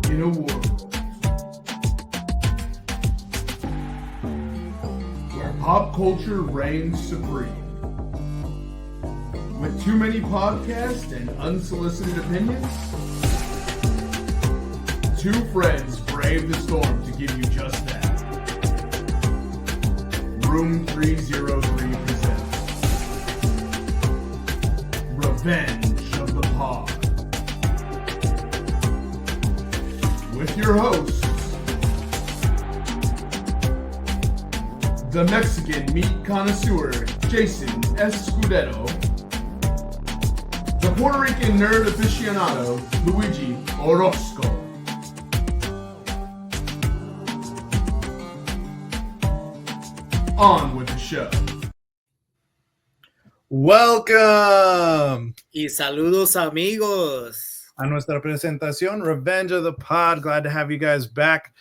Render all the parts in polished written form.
In a world where pop culture reigns supreme, with too many podcasts and unsolicited opinions, two friends brave the storm to give you just that. Room 303 presents Revenge of the Pod. With your hosts, the Mexican meat connoisseur, Jason Escudero, the Puerto Rican nerd aficionado, Luigi Orozco. On with the show. Welcome Y saludos amigos. a nuestra presentación, Revenge of the Pod. Glad to have you guys back.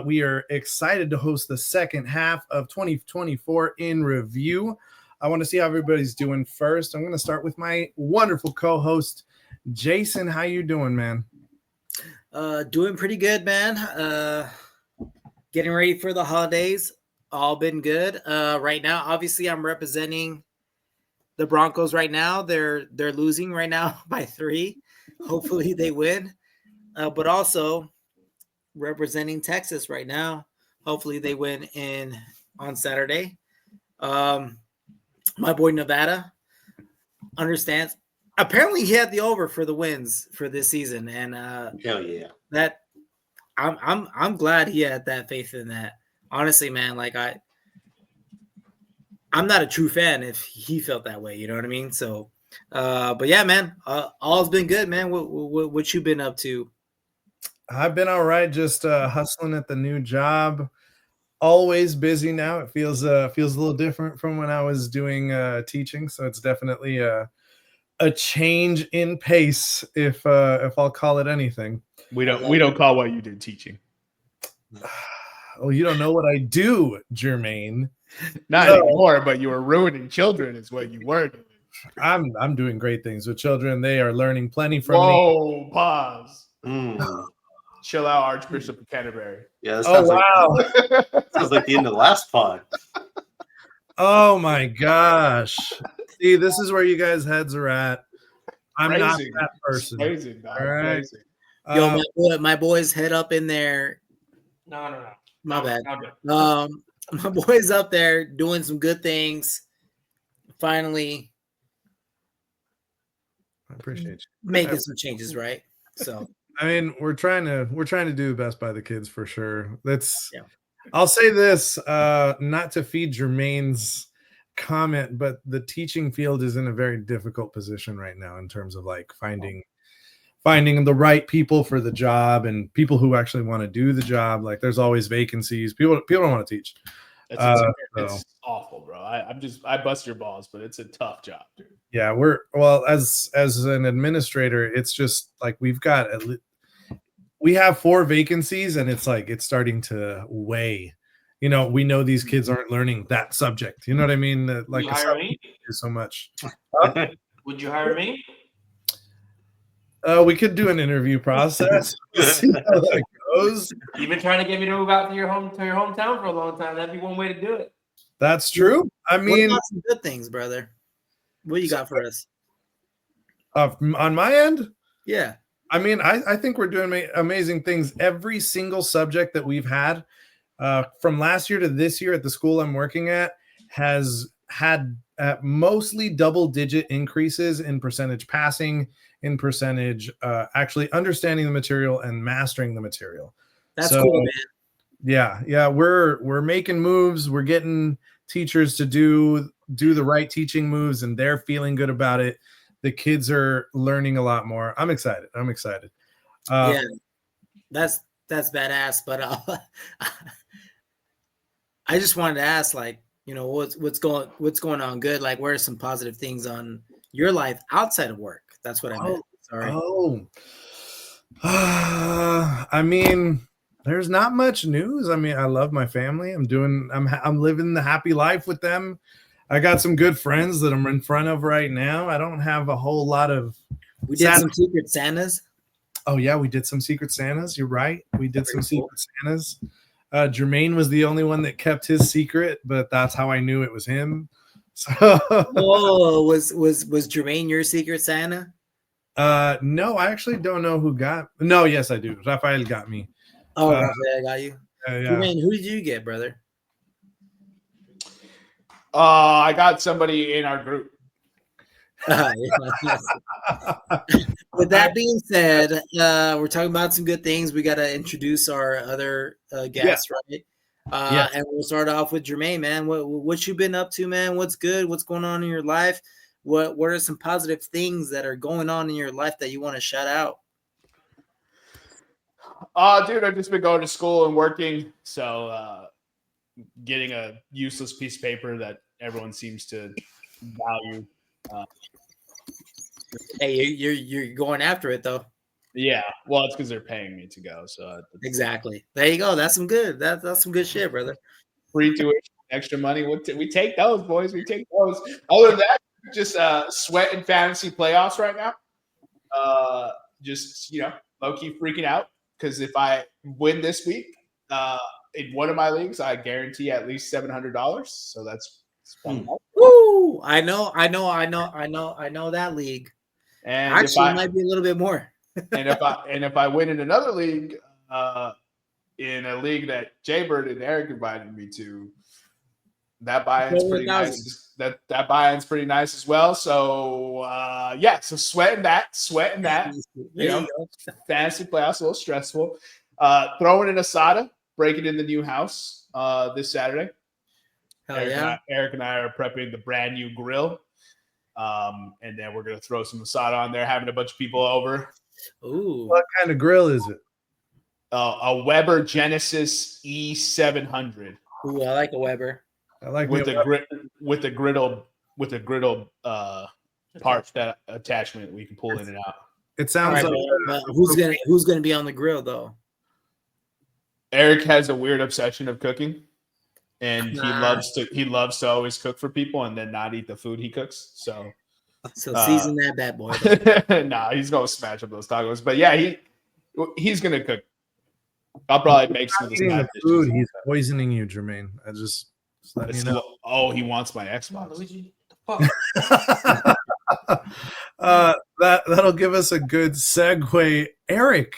We are excited to host the second half of 2024 in review. I want to see how everybody's doing first. I'm going to start with my wonderful co-host, Jason. How you doing, man? Doing pretty good, man. Getting ready for the holidays. All been good. Right now, obviously, I'm representing the Broncos right now. They're losing right now by 3. Hopefully they win. But also representing Texas right now. Hopefully they win on Saturday. My boy Nevada understands. Apparently he had the over for the wins for this season, and hell yeah, that I'm glad he had that faith in that. Honestly, man, like I'm not a true fan if he felt that way. You know what I mean? So, but yeah, man, all's been good, man. What you been up to? I've been all right, just hustling at the new job. Always busy now. It feels a little different from when I was doing teaching, so it's definitely a change in pace, if I'll call it anything. We don't call what you did teaching. Oh, you don't know what I do, Jermaine. Not anymore, but you were ruining children is what you were doing. I'm doing great things with children. They are learning plenty from me. Whoa, pause. Chill out, Archbishop of Canterbury. Yeah, wow. Sounds like the end of the last pod. Oh my gosh. See, this is where you guys' heads are at. I'm not that person. Crazy, dog. All right. Crazy. Yo, my boys head up in there. No. My bad. My boy's up there doing some good things. Finally, I appreciate you making some changes, right? So, I mean, we're trying to do the best by the kids for sure. I'll say this, not to feed Jermaine's comment, but the teaching field is in a very difficult position right now in terms of like finding the right people for the job and people who actually want to do the job. Like there's always vacancies. People don't want to teach. It's awful, bro. I bust your balls, but it's a tough job, dude. Yeah, as an administrator, it's just like we have 4 vacancies, and it's like it's starting to weigh. You know, we know these kids aren't learning that subject. You know what I mean? Like you hire me? So much. Would you hire me? We could do an interview process. See how that goes. You've been trying to get me to move out to your hometown for a long time. That'd be one way to do it. That's true. I mean, what about some good things, brother? What you got for us? On my end? Yeah. I mean, I think we're doing amazing things. Every single subject that we've had from last year to this year at the school I'm working at has had mostly double-digit increases in percentage passing, in percentage actually understanding the material and mastering the material. That's cool, man. Yeah, we're making moves. We're getting teachers to do the right teaching moves, and they're feeling good about it. The kids are learning a lot more. I'm excited. Yeah, that's badass. But I just wanted to ask, like, you know, what's going on good? Like, what are some positive things on your life outside of work? That's what I meant. Sorry. I mean, there's not much news. I mean, I love my family. I'm living the happy life with them. I got some good friends that I'm in front of right now. I don't have a whole lot of. We did some Secret Santas. Oh yeah, we did some Secret Santas. You're right. We did some Secret Santas. Jermaine was the only one that kept his secret, but that's how I knew it was him. So was Jermaine your Secret Santa? no, I actually don't know who got. No, yes, I do. Raphael got me. Oh, Raphael got you. Yeah. Jermaine, who did you get, brother? I got somebody in our group. With that being said, we're talking about some good things. We got to introduce our other guests, right? And we'll start off with Jermaine, man. What you been up to, man? What's good? What's going on in your life? What are some positive things that are going on in your life that you want to shout out? Dude, I've just been going to school and working, so getting a useless piece of paper that everyone seems to value. Hey, you're going after it though. Yeah, well, it's because they're paying me to go. So exactly. There you go. That's some good. That's some good shit, brother. Free tuition, extra money. We take those, boys. We take those. Other than that, just sweating fantasy playoffs right now. Just low key freaking out because if I win this week in one of my leagues, I guarantee at least $700. So that's woo! I know that league. And actually, it might be a little bit more. and if I win in another league, in a league that Jaybird and Eric invited me to, that buy-in's pretty nice. That buy-in's pretty nice as well. So so sweating that. Fantasy playoffs a little stressful. Throwing in Asada, breaking in the new house this Saturday. Eric and I are prepping the brand new grill. And then we're gonna throw some Asada on there, having a bunch of people over. Ooh, what kind of grill is it? A Weber Genesis E700. Ooh, I like a Weber. I like with the griddle part that attachment we can pull in and out. It sounds like who's gonna be on the grill though? Eric has a weird obsession of cooking. And he loves to always cook for people and then not eat the food he cooks. So season that bad boy. Nah, he's gonna smash up those tacos. But yeah, he's gonna cook. I'll probably make some of the food. He's poisoning you, Jermaine. I just let you know. Oh, he wants my Xbox. Luigi, the fuck? That'll give us a good segue. Eric,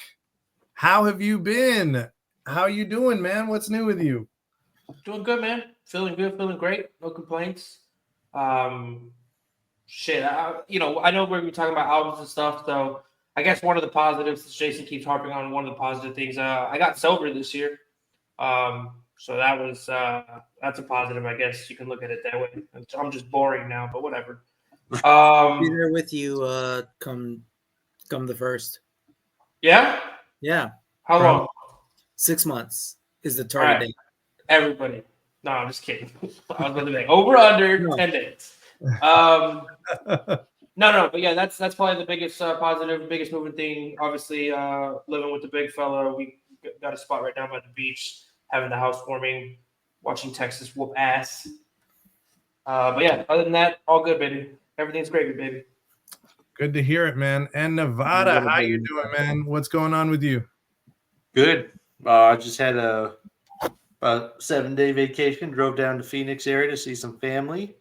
how have you been? How you doing, man? What's new with you? Doing good, man. Feeling good, feeling great. No complaints. Shit, I know we're talking about albums and stuff, so I guess one of the positives, as Jason keeps harping on, one of the positive things, I got sober this year. So that was that's a positive, I guess you can look at it that way. I'm just boring now, but whatever. Be there with you come the first. Yeah? Yeah. How long? 6 months is the target date. Everybody. No, I'm just kidding. I was going to make over under 10 days. No, but yeah, that's probably the biggest positive, biggest moving thing. Obviously, living with the big fella, we got a spot right down by the beach, having the housewarming, watching Texas whoop ass. But yeah, other than that, all good, baby. Everything's gravy, baby. Good to hear it, man. And Nevada, how you doing, man? What's going on with you? Good. I just had a 7-day vacation, drove down to Phoenix area to see some family.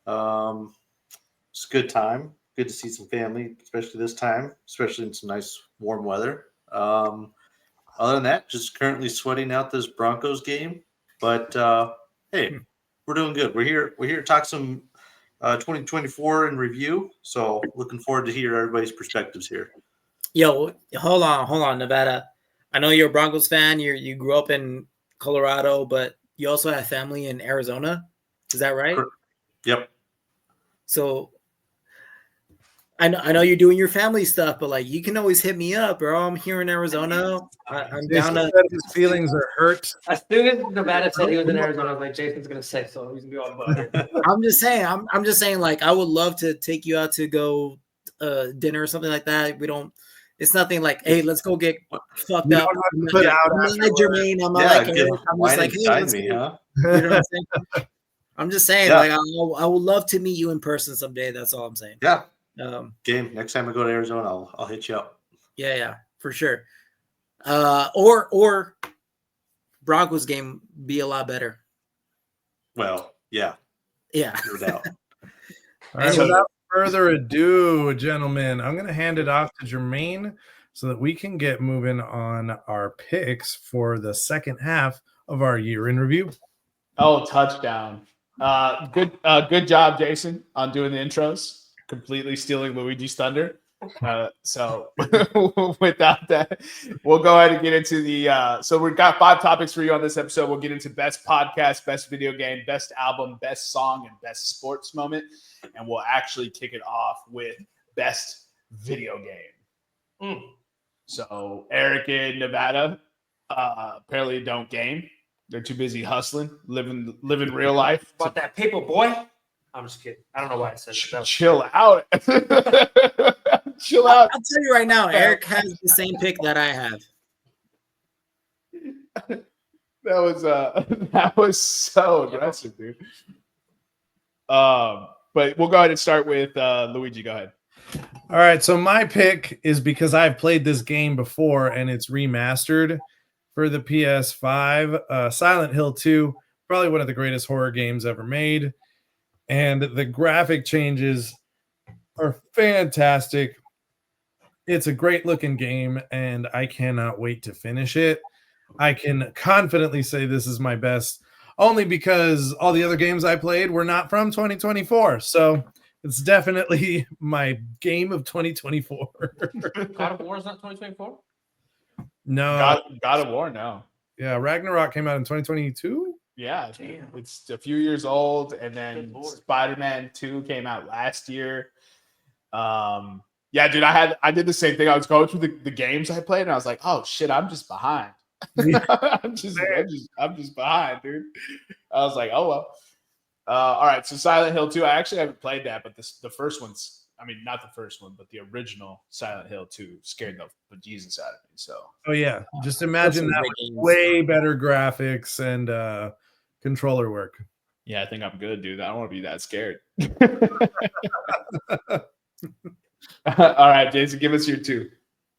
It's a good time. Good to see some family, especially this time, especially in some nice warm weather. Other than that, just currently sweating out this Broncos game. But hey, we're doing good. We're here to talk some 2024 in review. So looking forward to hear everybody's perspectives here. Yo, hold on, Nevada. I know you're a Broncos fan. You grew up in Colorado, but you also have family in Arizona. Is that right? Yep. So I know you're doing your family stuff, but like you can always hit me up, bro. I'm here in Arizona. I'm down to. His feelings are hurt. As soon as Nevada said he was in Arizona, I was like, Jason's gonna say so. He's gonna be all bugged. I'm just saying. Like I would love to take you out to go dinner or something like that. It's nothing like, hey, let's go get fucked up. I'm like Jermaine. I'm just like, hey, let's me, huh? You know what I'm saying? I'm just saying, like, I would love to meet you in person someday. That's all I'm saying. Yeah. Game. Next time I go to Arizona, I'll hit you up. Yeah. for sure. Or Broncos game be a lot better. Well, yeah, Yeah. no doubt. All right, So- without further ado, gentlemen, I'm going to hand it off to Jermaine so that we can get moving on our picks for the second half of our year in review. Oh, touchdown. Good job, Jason, on doing the intros. Completely stealing Luigi's thunder. So without that, we'll go ahead and get into the so we've got 5 topics for you on this episode. We'll get into best podcast, best video game, best album, best song, and best sports moment. And we'll actually kick it off with best video game. So Eric in Nevada apparently don't game. They're too busy hustling, living real life. About that paper, boy. I'm just kidding. I don't know why I said that. Chill out. Chill out. I'll tell you right now, Eric has the same pick that I have. That was so aggressive, dude. But we'll go ahead and start with Luigi. Go ahead. All right, so my pick is because I've played this game before and it's remastered for the PS5. Silent Hill 2, probably one of the greatest horror games ever made. And the graphic changes are fantastic. It's a great looking game, and I cannot wait to finish it. I can confidently say this is my best, only because all the other games I played were not from 2024. So it's definitely my game of 2024. God of War is not 2024? No. God of War, no. Yeah, Ragnarok came out in 2022. Yeah, Damn. it's a few years old, and then Good Lord. Spider-Man 2 came out last year. Yeah, dude, I did the same thing. I was going through the games I played, and I was like, oh shit, I'm just behind. I'm just behind, dude. I was like, oh well. All right, so Silent Hill 2. I actually haven't played that, but the first one's, I mean, not the first one, but the original Silent Hill 2 scared the bejesus out of me. So Oh yeah, just imagine that with way better graphics and controller work. yeah, I think I'm good, dude. I don't want to be that scared. All right, Jason, give us your 2.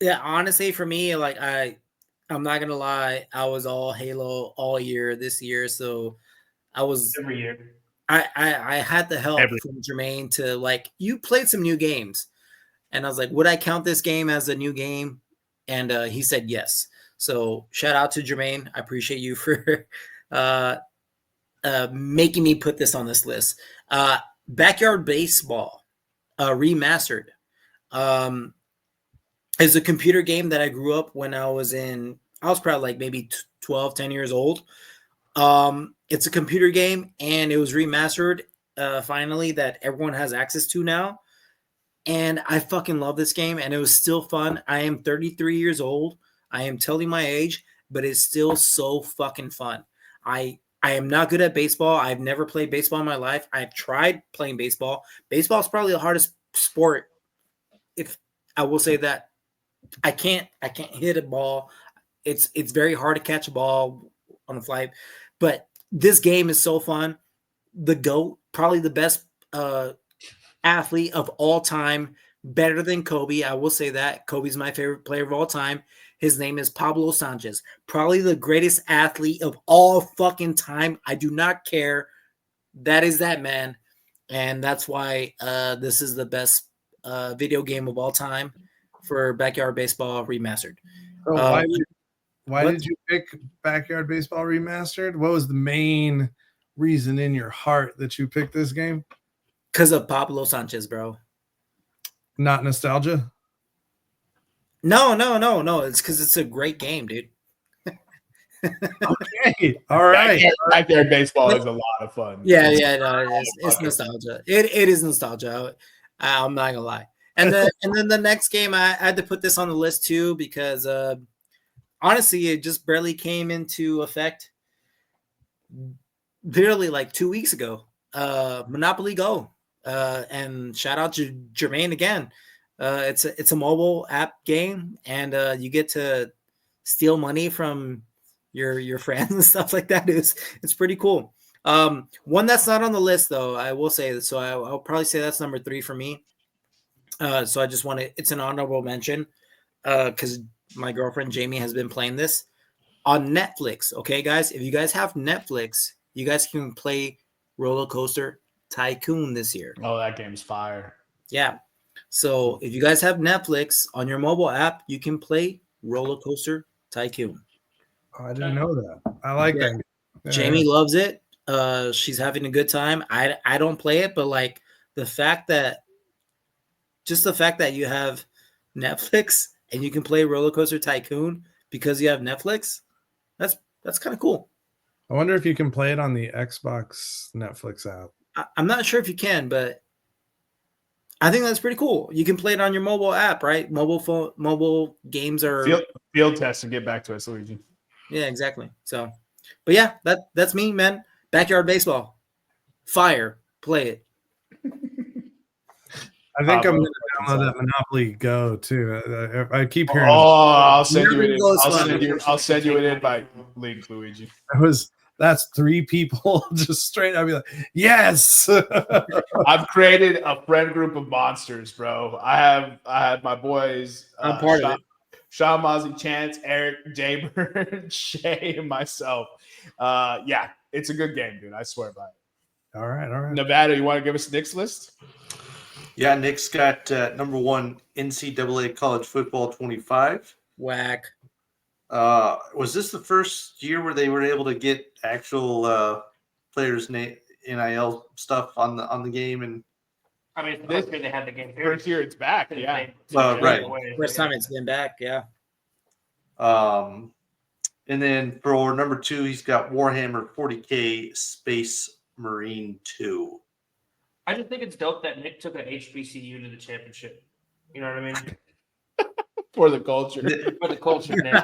Yeah, honestly, for me, like I'm not gonna lie, I was all Halo all year this year, so I was Every year. I had the help from Jermaine to like, you played some new games, and I was like, would I count this game as a new game? And he said yes. So shout out to Jermaine. I appreciate you for making me put this on this list. Backyard Baseball remastered is a computer game that I grew up when I was probably like maybe 12, 10 years old. It's a computer game, and it was remastered finally, that everyone has access to now. And I fucking love this game, and it was still fun. I am 33 years old. I am telling my age, but it's still so fucking fun. I am not good at baseball. I've never played baseball in my life. I've tried playing baseball. Baseball is probably the hardest sport. If I will say that, I can't hit a ball. It's very hard to catch a ball on the fly, but this game is so fun. The GOAT, probably the best athlete of all time, better than Kobe. I will say that. Kobe's my favorite player of all time. His name is Pablo Sanchez, probably the greatest athlete of all fucking time. I do not care. That is that man. And that's why this is the best video game of all time for Backyard Baseball remastered. So why did you pick Backyard Baseball remastered? What was the main reason in your heart that you picked this game? Because of Pablo Sanchez, bro. Not nostalgia? No. It's because it's a great game, dude. Okay. All right. Backyard Baseball is a lot of fun. Yeah, no, it's nostalgia. It is nostalgia. I'm not gonna lie. And then the next game, I had to put this on the list too, because honestly, it just barely came into effect literally like 2 weeks ago. Monopoly Go. And shout out to Jermaine again. It's a mobile app game, and you get to steal money from your friends and stuff like that. It's pretty cool. One that's not on the list though, I will say, so I'll probably say that's number 3 for me. So I just want to, it's an honorable mention. because my girlfriend Jamie has been playing this on Netflix. Okay, guys, if you guys have Netflix, you guys can play Roller Coaster Tycoon this year. Oh, that game's fire. Yeah. So if you guys have Netflix on your mobile app, you can play Roller Coaster Tycoon. Oh, I didn't know that. I like that. Yeah. Jamie loves it. She's having a good time. I don't play it, but like the fact that you have Netflix and you can play Roller Coaster Tycoon because you have Netflix, that's kind of cool. I wonder if you can play it on the Xbox Netflix app. I'm not sure if you can, but I think that's pretty cool. You can play it on your mobile app, right? Mobile games are field test and get back to us, Luigi. Yeah, exactly. So, but yeah, that's me, man. Backyard baseball, fire, play it. I think I'm going to download that Monopoly Go too. I keep hearing. Oh, I'll send you it. I'll send you an invite link, Luigi. That's 3 people just straight. I'll be like, yes. I've created a friend group of monsters, bro. I had my boys. I'm part of it. Sean, Mozzie, Chance, Eric, Jaybird, Shay, and myself. Yeah, it's a good game, dude. I swear by it. All right. Nevada, you want to give us Nick's list? Yeah, Nick's got number 1 NCAA College Football 25. Whack. Was this the first year where they were able to get actual players' NIL stuff on the game? And I mean, this year they had the game. First year it's back. Yeah. Right. First time it's been back. Yeah. And then for number 2, he's got Warhammer 40K Space Marine 2. I just think it's dope that Nick took an HBCU to the championship. You know what I mean? For the culture. For the culture, Nick.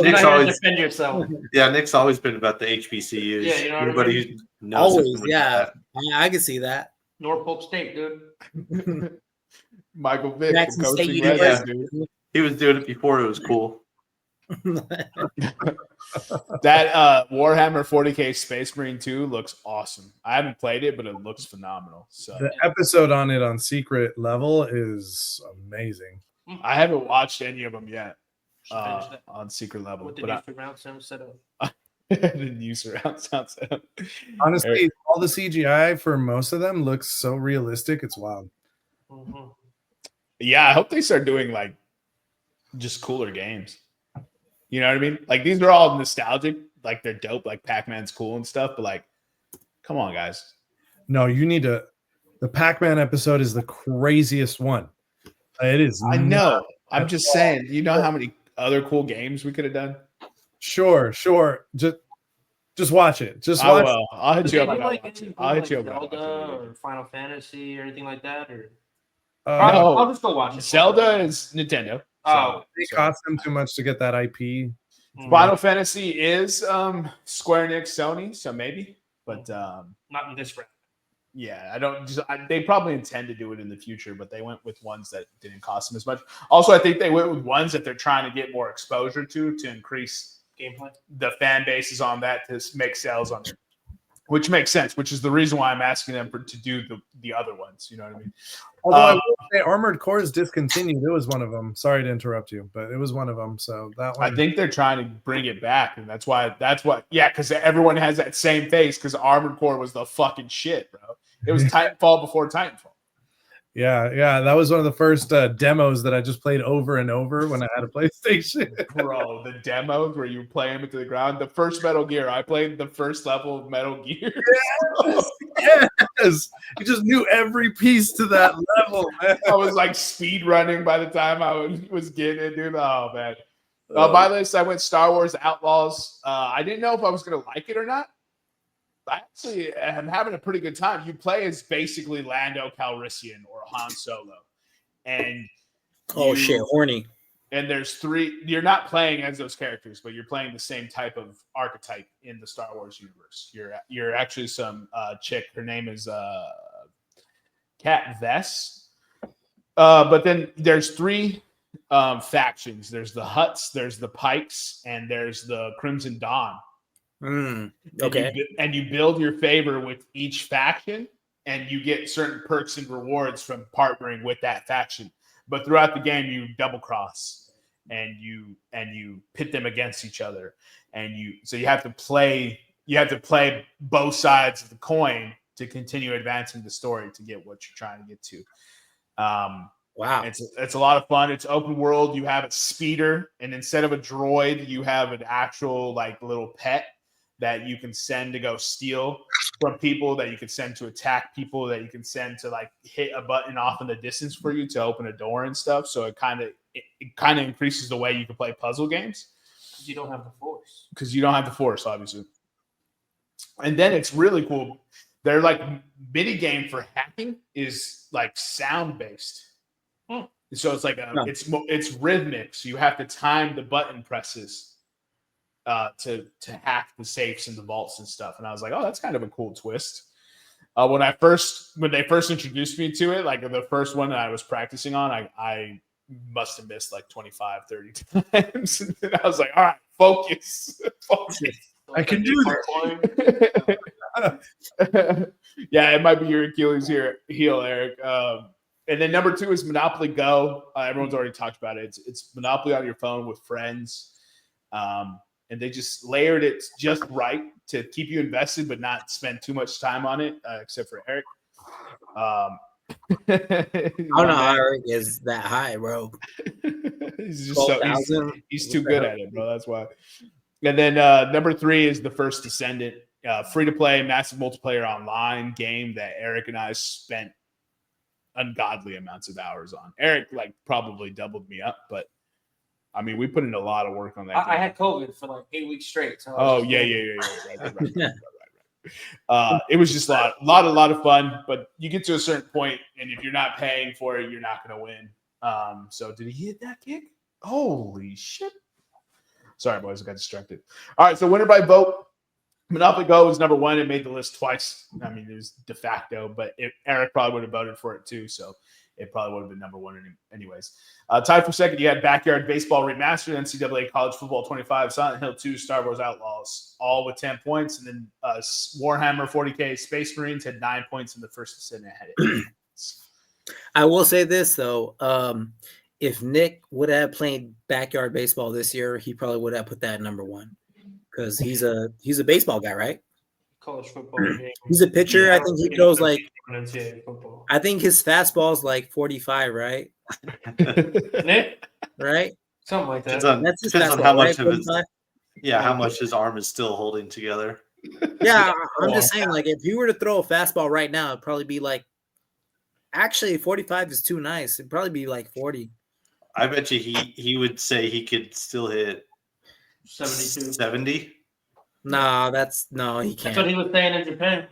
Nick's always defend yourself. Yeah, Nick's always been about the HBCUs. Yeah, you know what Everybody I mean? who knows Always, yeah. I can see that. Norfolk State, dude. Michael Vick, Jackson the State coaching University. legend, dude. He was doing it before it was cool. That Warhammer 40K Space Marine 2 looks awesome. I haven't played it, but it looks phenomenal. So the episode on it on Secret Level is amazing. I haven't watched any of them yet on Secret Level. With the but new surround sound setup. the new surround sound setup. Honestly, all the CGI for most of them looks so realistic. It's wild. Mm-hmm. Yeah, I hope they start doing like just cooler games. You know what I mean? Like these are all nostalgic, like they're dope, like Pac-Man's cool and stuff, but like, come on, guys. No, you need to. The Pac-Man episode is the craziest one. It is. I know. I'm just saying. You know how many other cool games we could have done? Sure. Just watch it. Just watch. Well, I'll hit you up. I'll hit you up. Zelda or Final Fantasy or anything like that, or No. I'll just go watch it. Zelda is Nintendo. Oh, It cost them too much to get that IP. Final Fantasy is Square Enix, Sony, so maybe, but not in this round. yeah, they probably intend to do it in the future, but they went with ones that didn't cost them as much. Also, I think they went with ones that they're trying to get more exposure to increase Gameplay. the fan bases on that to make sales on it, which makes sense. Which is the reason why I'm asking them to do the other ones. You know what I mean? Although I will say Armored Core is discontinued. It was one of them. Sorry to interrupt you, but it was one of them. So that one. I think they're trying to bring it back, and that's what. Yeah, because everyone has that same face. Because Armored Core was the fucking shit, bro. It was Titanfall before Titanfall. Yeah. That was one of the first demos that I just played over and over when I had a PlayStation. Bro, the demos where you play them into the ground. The first Metal Gear, I played the first level of Metal Gear. Yes. You just knew every piece to that level, man. I was like speed running by the time I was getting it, dude. Oh, man. My list, I went Star Wars Outlaws. I didn't know if I was going to like it or not. I actually am having a pretty good time. You play as basically Lando Calrissian or Han Solo. And shit, horny. And there's 3. You're not playing as those characters, but you're playing the same type of archetype in the Star Wars universe. You're actually some chick. Her name is Kat Vess. But then there's 3 factions. There's the Hutts, there's the Pikes, and there's the Crimson Dawn. Okay. And you build your favor with each faction, and you get certain perks and rewards from partnering with that faction. But throughout the game, you double cross, and you pit them against each other, and you have to play both sides of the coin to continue advancing the story to get what you're trying to get to. Wow. It's a lot of fun. It's open world. You have a speeder, and instead of a droid, you have an actual like little pet that you can send to go steal from people, that you can send to attack people, that you can send to like hit a button off in the distance for you to open a door and stuff. So it kind of increases the way you can play puzzle games. You don't have the force. Because you don't have the force, obviously. And then it's really cool. Their like mini game for hacking is like sound based. So it's like it's rhythmic. So you have to time the button presses to hack the safes and the vaults and stuff. And I was like, oh, that's kind of a cool twist. When they first introduced me to it, like the first one that I was practicing on, I must have missed like 25, 30 times. And I was like, all right, focus. I can do that. Yeah, it might be your Achilles heel, Eric. And then number 2 is Monopoly Go. Everyone's already talked about it. It's Monopoly on your phone with friends. And they just layered it just right to keep you invested, but not spend too much time on it, except for Eric. I don't know how Eric is that high, bro. He's just he's too good at it, bro. That's why. And then number 3 is The First Descendant, free-to-play, massive multiplayer online game that Eric and I spent ungodly amounts of hours on. Eric like probably doubled me up, but I mean, we put in a lot of work on that. I had COVID for like 8 weeks straight. So yeah. Right. It was just a lot of fun, but you get to a certain point, and if you're not paying for it, you're not going to win. So did he hit that kick? Holy shit. Sorry, boys, I got distracted. All right, so winner by vote. Monopoly Go was number 1. It made the list twice. I mean, it was de facto, but Eric probably would have voted for it too, so it probably would have been number 1 anyways. Tied for second, you had Backyard Baseball Remastered, NCAA College Football 25, Silent Hill 2, Star Wars Outlaws, all with 10 points. And then Warhammer 40K Space Marines had 9 points in The First Descendant. Had it. I will say this, though. If Nick would have played Backyard Baseball this year, he probably would have put that at number 1. Because he's a baseball guy, right? College football game. He's a pitcher. Yeah, I think he throws like. football. I think his fastball is like 45, right? Nick? Right? Something like that. That's depends on fastball, how much right? of his, how much his arm is still holding together. Yeah, I'm just saying, like, if you were to throw a fastball right now, it'd probably be like. Actually, 45 is too nice. It'd probably be like 40. I bet you he would say he could still hit 72. 70. No, he can't. That's what he was saying in Japan.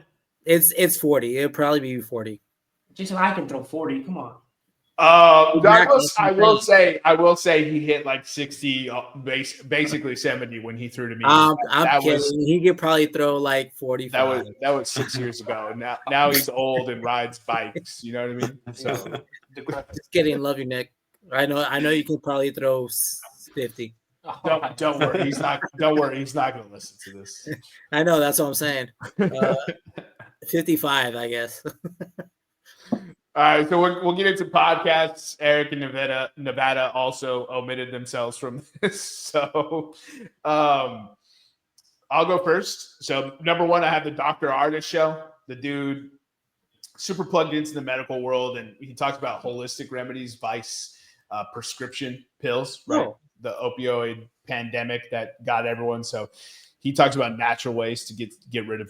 It's 40. It'll probably be 40. Jason, I can throw 40. Come on. I will say he hit like 60, basically 70 when he threw to me. I'm kidding. He could probably throw like 45. That was 6 years ago. Now he's old and rides bikes. You know what I mean? So just kidding. Love you, Nick. I know you can probably throw 50. Don't worry. He's not. Don't worry. He's not going to listen to this. I know. That's what I'm saying. 55, I guess. All right, so we'll get into podcasts. Eric and Nevada also omitted themselves from this, so I'll go first. So number 1, I have the Dr. Artist show. The dude super plugged into the medical world, and he talks about holistic remedies, vice, prescription pills, right? Oh. The opioid pandemic that got everyone. So he talks about natural ways to get rid of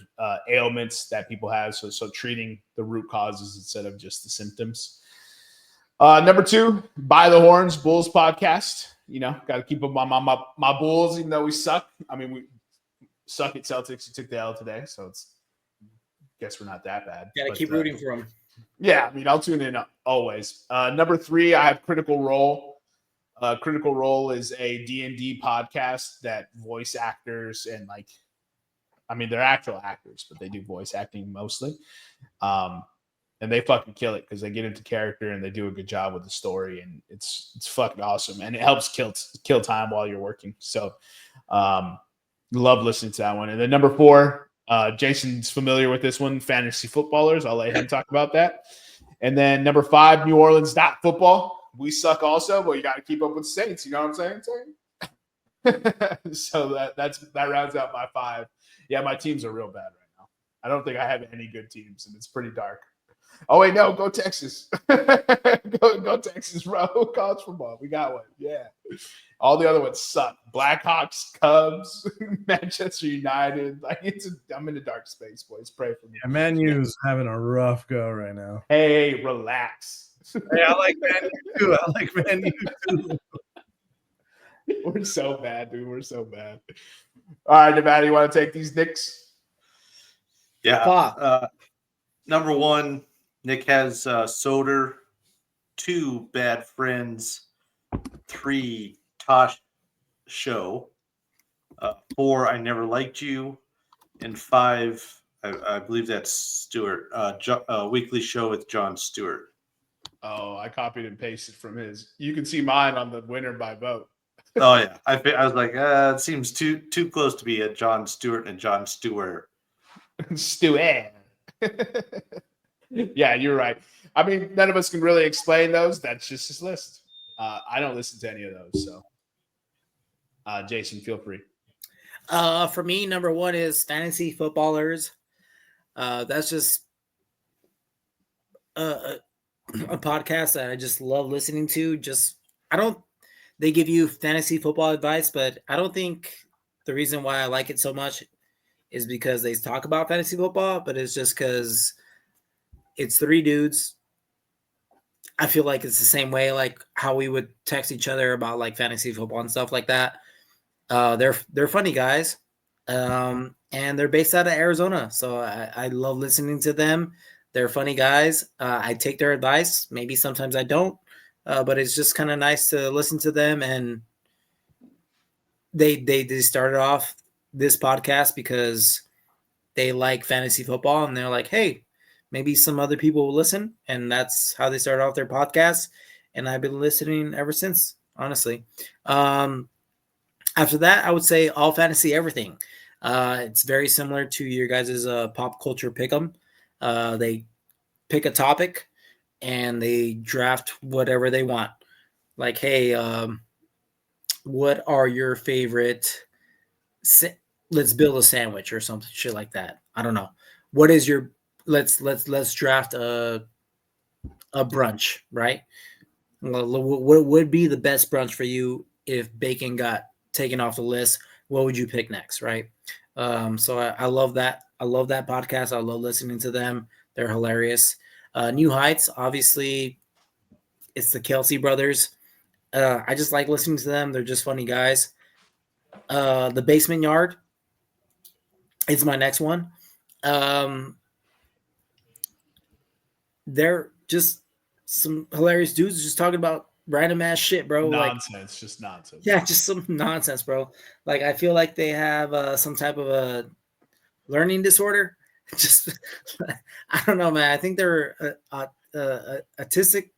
ailments that people have. So treating the root causes instead of just the symptoms. Number 2, By the Horns Bulls podcast. You know, got to keep up my Bulls, even though we suck. I mean, we suck at Celtics. You took the L today, so guess we're not that bad. Got to keep rooting for them. Yeah, I mean, I'll tune in always. Number 3, I have Critical Role. Critical Role is a D&D podcast that voice actors and they're actual actors, but they do voice acting mostly. And they fucking kill it because they get into character and they do a good job with the story, and it's fucking awesome. And it helps kill time while you're working. So love listening to that one. And then number 4, Jason's familiar with this one, Fantasy Footballers. I'll let him talk about that. And then number 5, New Orleans Football. we suck also, but you got to keep up with the Saints. You know what I'm saying? So that rounds out my 5. Yeah, my teams are real bad right now. I don't think I have any good teams, and it's pretty dark. Oh wait, no, go Texas. go Texas, bro. College football. We got one. Yeah. All the other ones suck. Blackhawks, Cubs, Manchester United. Like I'm in a dark space, boys. Pray for me. Yeah, Man U's having a rough go right now. Hey, relax. Hey, I like Man U too. I like Man U too. We're so bad, dude. We're so bad. All right, Nevada, you want to take these Knicks? Yeah. Number 1, Nick has Soder. 2, Bad Friends. 3, Tosh Show. 4, I Never Liked You. And 5, I believe that's Stewart. Weekly Show with Jon Stewart. Oh, I copied and pasted from his. You can see mine on the winner by vote. Oh yeah, I was like, it seems too close to be a Jon Stewart and Jon Stewart. Stewart. Yeah, you're right. I mean, none of us can really explain those. That's just his list. I don't listen to any of those. So, Jason, feel free. For me, number 1 is Fantasy Footballers. That's just a podcast that I just love listening to. They give you fantasy football advice, but I don't think the reason why I like it so much is because they talk about fantasy football, but it's just because it's 3 dudes. I feel like it's the same way, like how we would text each other about like fantasy football and stuff like that. They're funny guys, and they're based out of Arizona, so I love listening to them. They're funny guys. I take their advice. Maybe sometimes I don't. But it's just kind of nice to listen to them. And they started off this podcast because they like fantasy football, and they're like, hey, maybe some other people will listen. And that's how they started off their podcast. And I've been listening ever since, honestly. After that, I would say All Fantasy Everything. It's very similar to your guys' pop culture pick'em. They pick a topic and they draft whatever they want. Like, hey, what are your favorite? Let's build a sandwich or something shit like that. I don't know. What is your? Let's draft a brunch, right? What would be the best brunch for you if bacon got taken off the list? What would you pick next, right? So I love that. I love that podcast. I love listening to them. They're hilarious. New Heights, obviously, it's the Kelsey brothers. I just like listening to them. They're just funny guys. The Basement Yard is my next one. They're just some hilarious dudes just talking about random ass shit, bro. Nonsense, just nonsense. Yeah, just some nonsense, bro. Like, I feel like they have some type of a learning disorder. Just, I don't know, man. I think they're autistic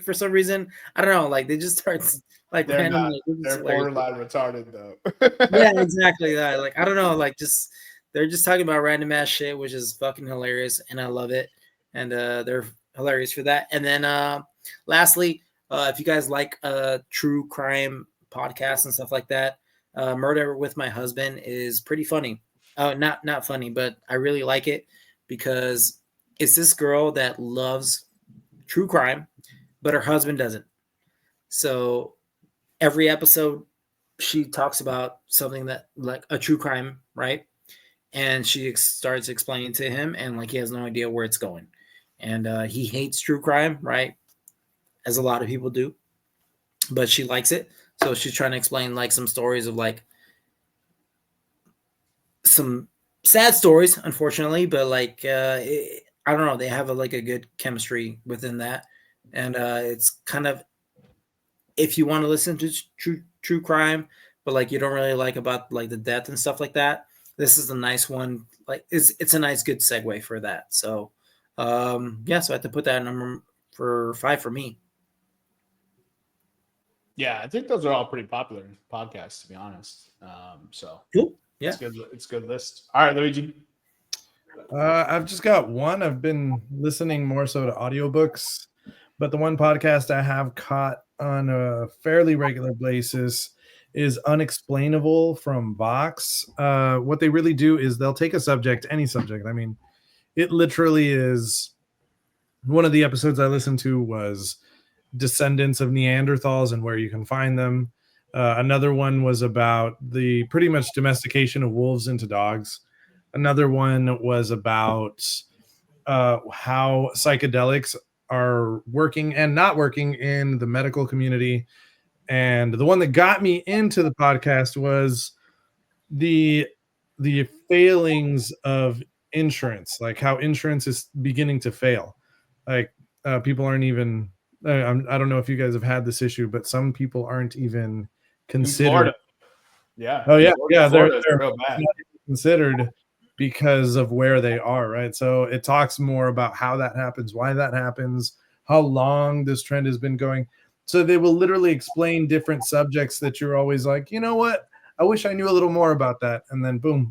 for some reason. I don't know. Like, they just start like they're randomly. They're borderline retarded though. Yeah, exactly. Like, I don't know. Like, just they're just talking about random ass shit, which is fucking hilarious, and I love it. And they're hilarious for that. And then lastly, if you guys like true crime podcasts and stuff like that, Murder with My Husband is pretty funny. Not funny, but I really like it because it's this girl that loves true crime, but her husband doesn't. So every episode, she talks about something that like a true crime, right? And she starts explaining to him, and like he has no idea where it's going. And he hates true crime, right? As a lot of people do, but she likes it. So she's trying to explain like some stories of like some sad stories, unfortunately, but like I don't know, they have a good chemistry within that, and it's kind of, if you want to listen to true crime, but like you don't really like about like the death and stuff like that, this is a nice one. Like it's a nice good segue for that. So yeah, so I have to put that number for 5 for me. Yeah, I think those are all pretty popular podcasts, to be honest. So cool. Yeah, it's a good list. All right, Luigi. I've just got one. I've been listening more so to audiobooks, but the one podcast I have caught on a fairly regular basis is Unexplainable from Vox. What they really do is they'll take a subject, any subject. I mean, it literally is. One of the episodes I listened to was descendants of Neanderthals and where you can find them. Another one was about the pretty much domestication of wolves into dogs. Another one was about how psychedelics are working and not working in the medical community. And the one that got me into the podcast was the failings of insurance, like how insurance is beginning to fail. Like people aren't even. I don't know if you guys have had this issue, but some people aren't even considered. Yeah. Oh yeah, yeah. They're real bad. not considered because of where they are, right? So it talks more about how that happens, why that happens, how long this trend has been going. So they will literally explain different subjects that you're always like, you know what? I wish I knew a little more about that. And then boom,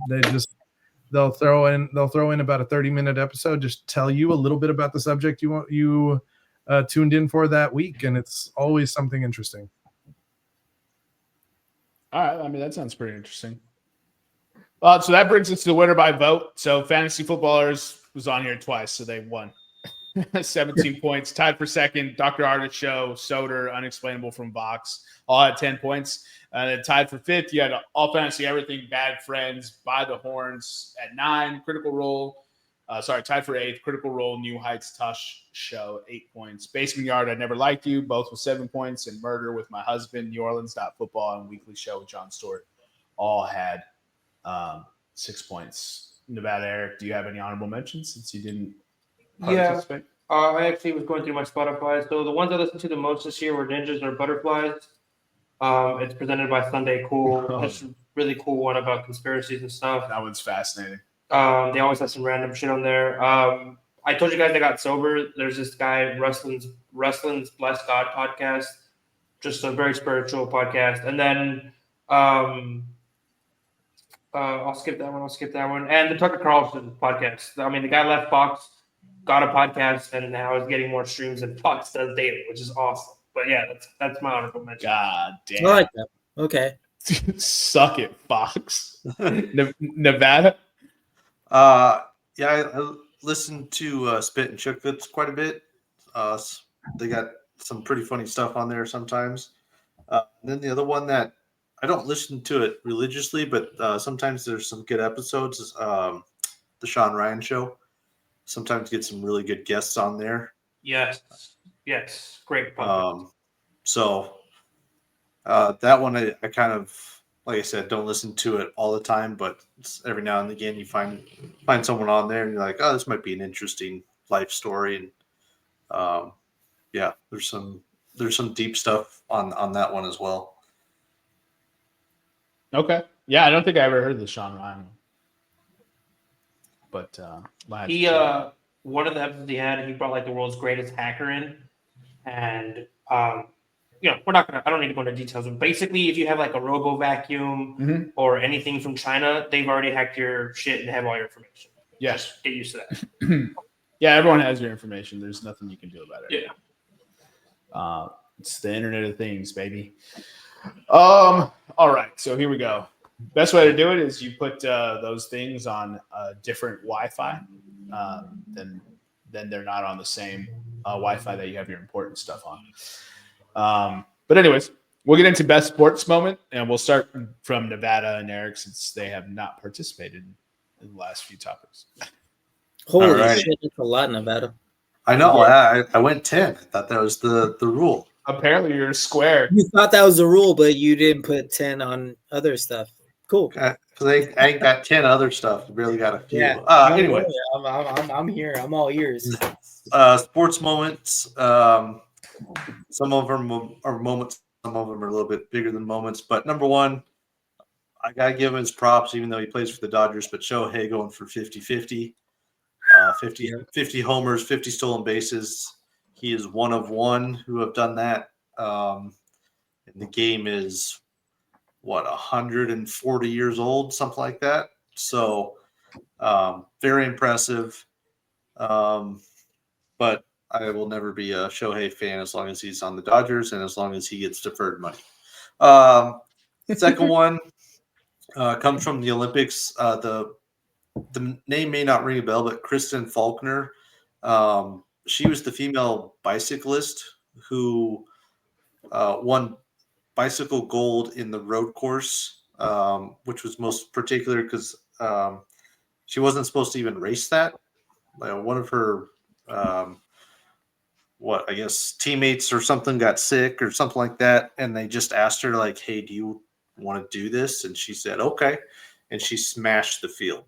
they'll throw in about a 30-minute episode, just tell you a little bit about the subject you tuned in for that week, and it's always something interesting. All right, I mean that sounds pretty interesting. So that brings us to the winner by vote. So Fantasy Footballers was on here twice, so they won. 17 points, tied for second. Dr. Artist Show, Soder, Unexplainable from Vox, all had 10 points. And then tied for fifth, you had All Fantasy Everything, Bad Friends, By the Horns at 9, Critical Role. Tied for eighth, Critical Role, New Heights, Tush Show, 8 points. Basement Yard, I Never Liked You, both with 7 points. And Murder with My Husband, New Orleans Football, and Weekly Show with John Stewart all had 6 points. Nevada, Eric, do you have any honorable mentions since you didn't participate? Yeah, I actually was going through my Spotify. So the ones I listened to the most this year were Ninjas or Butterflies. It's presented by Sunday Cool. It's a really cool one about conspiracies and stuff. That one's fascinating. They always have some random shit on there. I told you guys I got sober. There's this guy, Rustlin's Bless God podcast. Just a very spiritual podcast. And then I'll skip that one. And the Tucker Carlson podcast. I mean, the guy left Fox, got a podcast, and now is getting more streams than Fox does daily, which is awesome. But yeah, that's my honorable mention. God damn. I like that. Okay. Suck it, Fox. Nevada? Yeah, I listened to Spit and Chicklets quite a bit. They got some pretty funny stuff on there sometimes. And then the other one that I don't listen to it religiously, but sometimes there's some good episodes. Is, the Sean Ryan Show. Sometimes get some really good guests on there. Yes, great podcast. So that one I kind of, like I said, don't listen to it all the time, but every now and again you find someone on there and you're like, oh, this might be an interesting life story. And yeah, there's some deep stuff on that one as well. Okay. Yeah, I don't think I ever heard of the Sean Ryan one. But he one of the episodes he had, he brought like the world's greatest hacker in, and I don't need to go into details, but basically if you have like a robo vacuum or anything from China, they've already hacked your shit and have all your information. Yes. Just get used to that. Yeah, everyone has your information. There's nothing you can do about it. Yeah. It's the Internet of Things, baby. All right, so here we go. Best way to do it is you put those things on different Wi-Fi. Then they're not on the same Wi-Fi that you have your important stuff on. But anyways, we'll get into best sports moment, and we'll start from Nevada and Eric since they have not participated in the last few topics. Holy shit, that's a lot, Nevada. I know. Yeah. I went 10. I thought that was the rule. Apparently, you're square. You thought that was the rule, but you didn't put 10 on other stuff. Cool. Because I ain't got 10 other stuff. I really got a few. Yeah. Anyway, I'm here. I'm all ears. Sports moments. Some of them are moments. Some of them are a little bit bigger than moments. But number one, I got to give him his props, even though he plays for the Dodgers. But Shohei going for 50-50. 50 homers, 50 stolen bases. He is one of one who have done that. And the game is, 140 years old, something like that. So very impressive. But I will never be a Shohei fan as long as he's on the Dodgers and as long as he gets deferred money. Second one comes from the Olympics. The name may not ring a bell, but Kristen Faulkner. She was the female bicyclist who won bicycle gold in the road course, which was most particular because she wasn't supposed to even race that. One of her teammates or something got sick or something like that, and they just asked her like, hey, do you want to do this? And she said okay, and she smashed the field.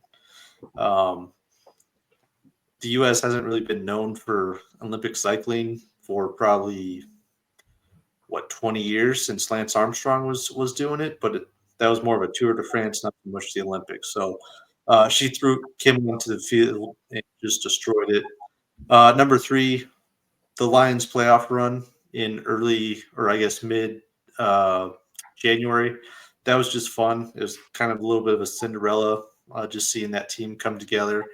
The US hasn't really been known for Olympic cycling for probably 20 years since Lance Armstrong was doing it, but that was more of a Tour de France, not so much the Olympics. So she threw Kim into the field and just destroyed it. Number 3, the Lions playoff run in early, or I guess mid January. That was just fun. It was kind of a little bit of a Cinderella, just seeing that team come together.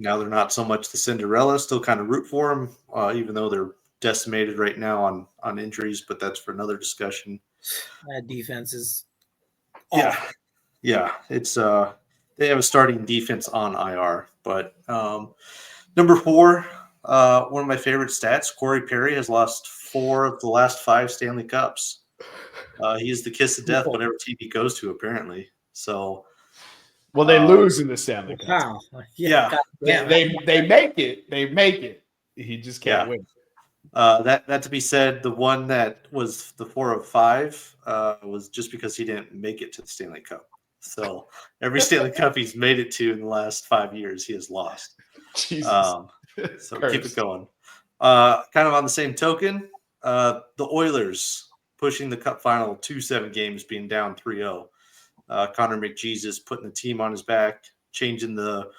Now they're not so much the Cinderella, still kind of root for them, even though they're decimated right now on injuries, but that's for another discussion. That defense is awful. Yeah. It's they have a starting defense on IR. But number 4, one of my favorite stats, Corey Perry has lost 4 of the last 5 Stanley Cups. He is the kiss of death whatever team he goes to, apparently. So well, they lose in the Stanley Cup. Wow. Yeah. They make it. They make it. He just can't win. That to be said, the one that was the 4 of 5 was just because he didn't make it to the Stanley Cup. So every Stanley Cup he's made it to in the last 5 years, he has lost. Jesus. So keep it going. Kind of on the same token, the Oilers pushing the Cup final 2-7 games, being down 3-0. Connor McJesus putting the team on his back, changing the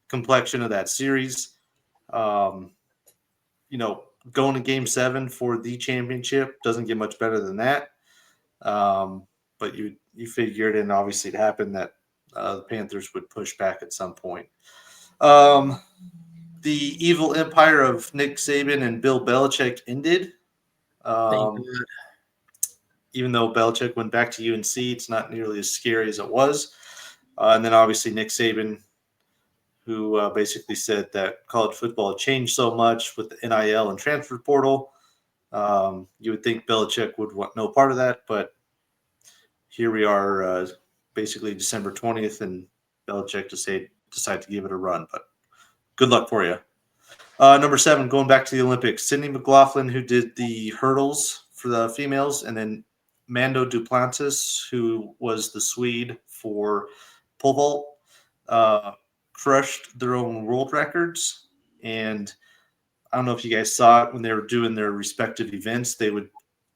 complexion of that series. Going to Game 7 for the championship doesn't get much better than that. But you figured, and obviously it happened, that the Panthers would push back at some point. The evil empire of Nick Saban and Bill Belichick ended. Even though Belichick went back to UNC, it's not nearly as scary as it was. And then obviously Nick Saban, who basically said that college football had changed so much with the NIL and transfer portal. You would think Belichick would want no part of that, but here we are, basically December 20th, and Belichick decided to give it a run. But good luck for you. Number 7, going back to the Olympics, Sydney McLaughlin, who did the hurdles for the females, and then Mando Duplantis, who was the Swede for pole vault, crushed their own world records. And I don't know if you guys saw it when they were doing their respective events, they would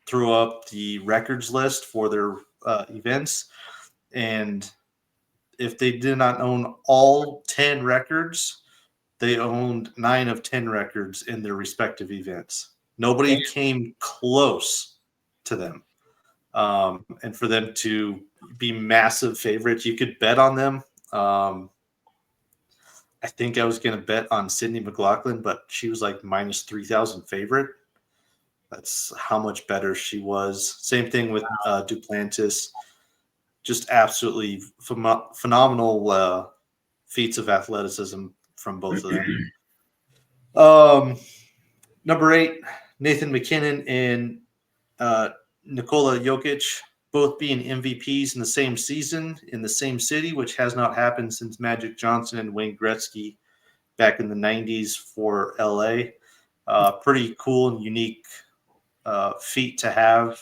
throw up the records list for their events. And if they did not own all 10 records, they owned 9 of 10 records in their respective events. Nobody came close to them. And for them to be massive favorites, you could bet on them. I think I was going to bet on Sydney McLaughlin, but she was like minus 3,000 favorite. That's how much better she was. Same thing with Duplantis. Just absolutely phenomenal feats of athleticism from both of them. Number 8, Nathan McKinnon and Nikola Jokic, both being MVPs in the same season in the same city, which has not happened since Magic Johnson and Wayne Gretzky back in the 90s for LA. Pretty cool and unique feat to have.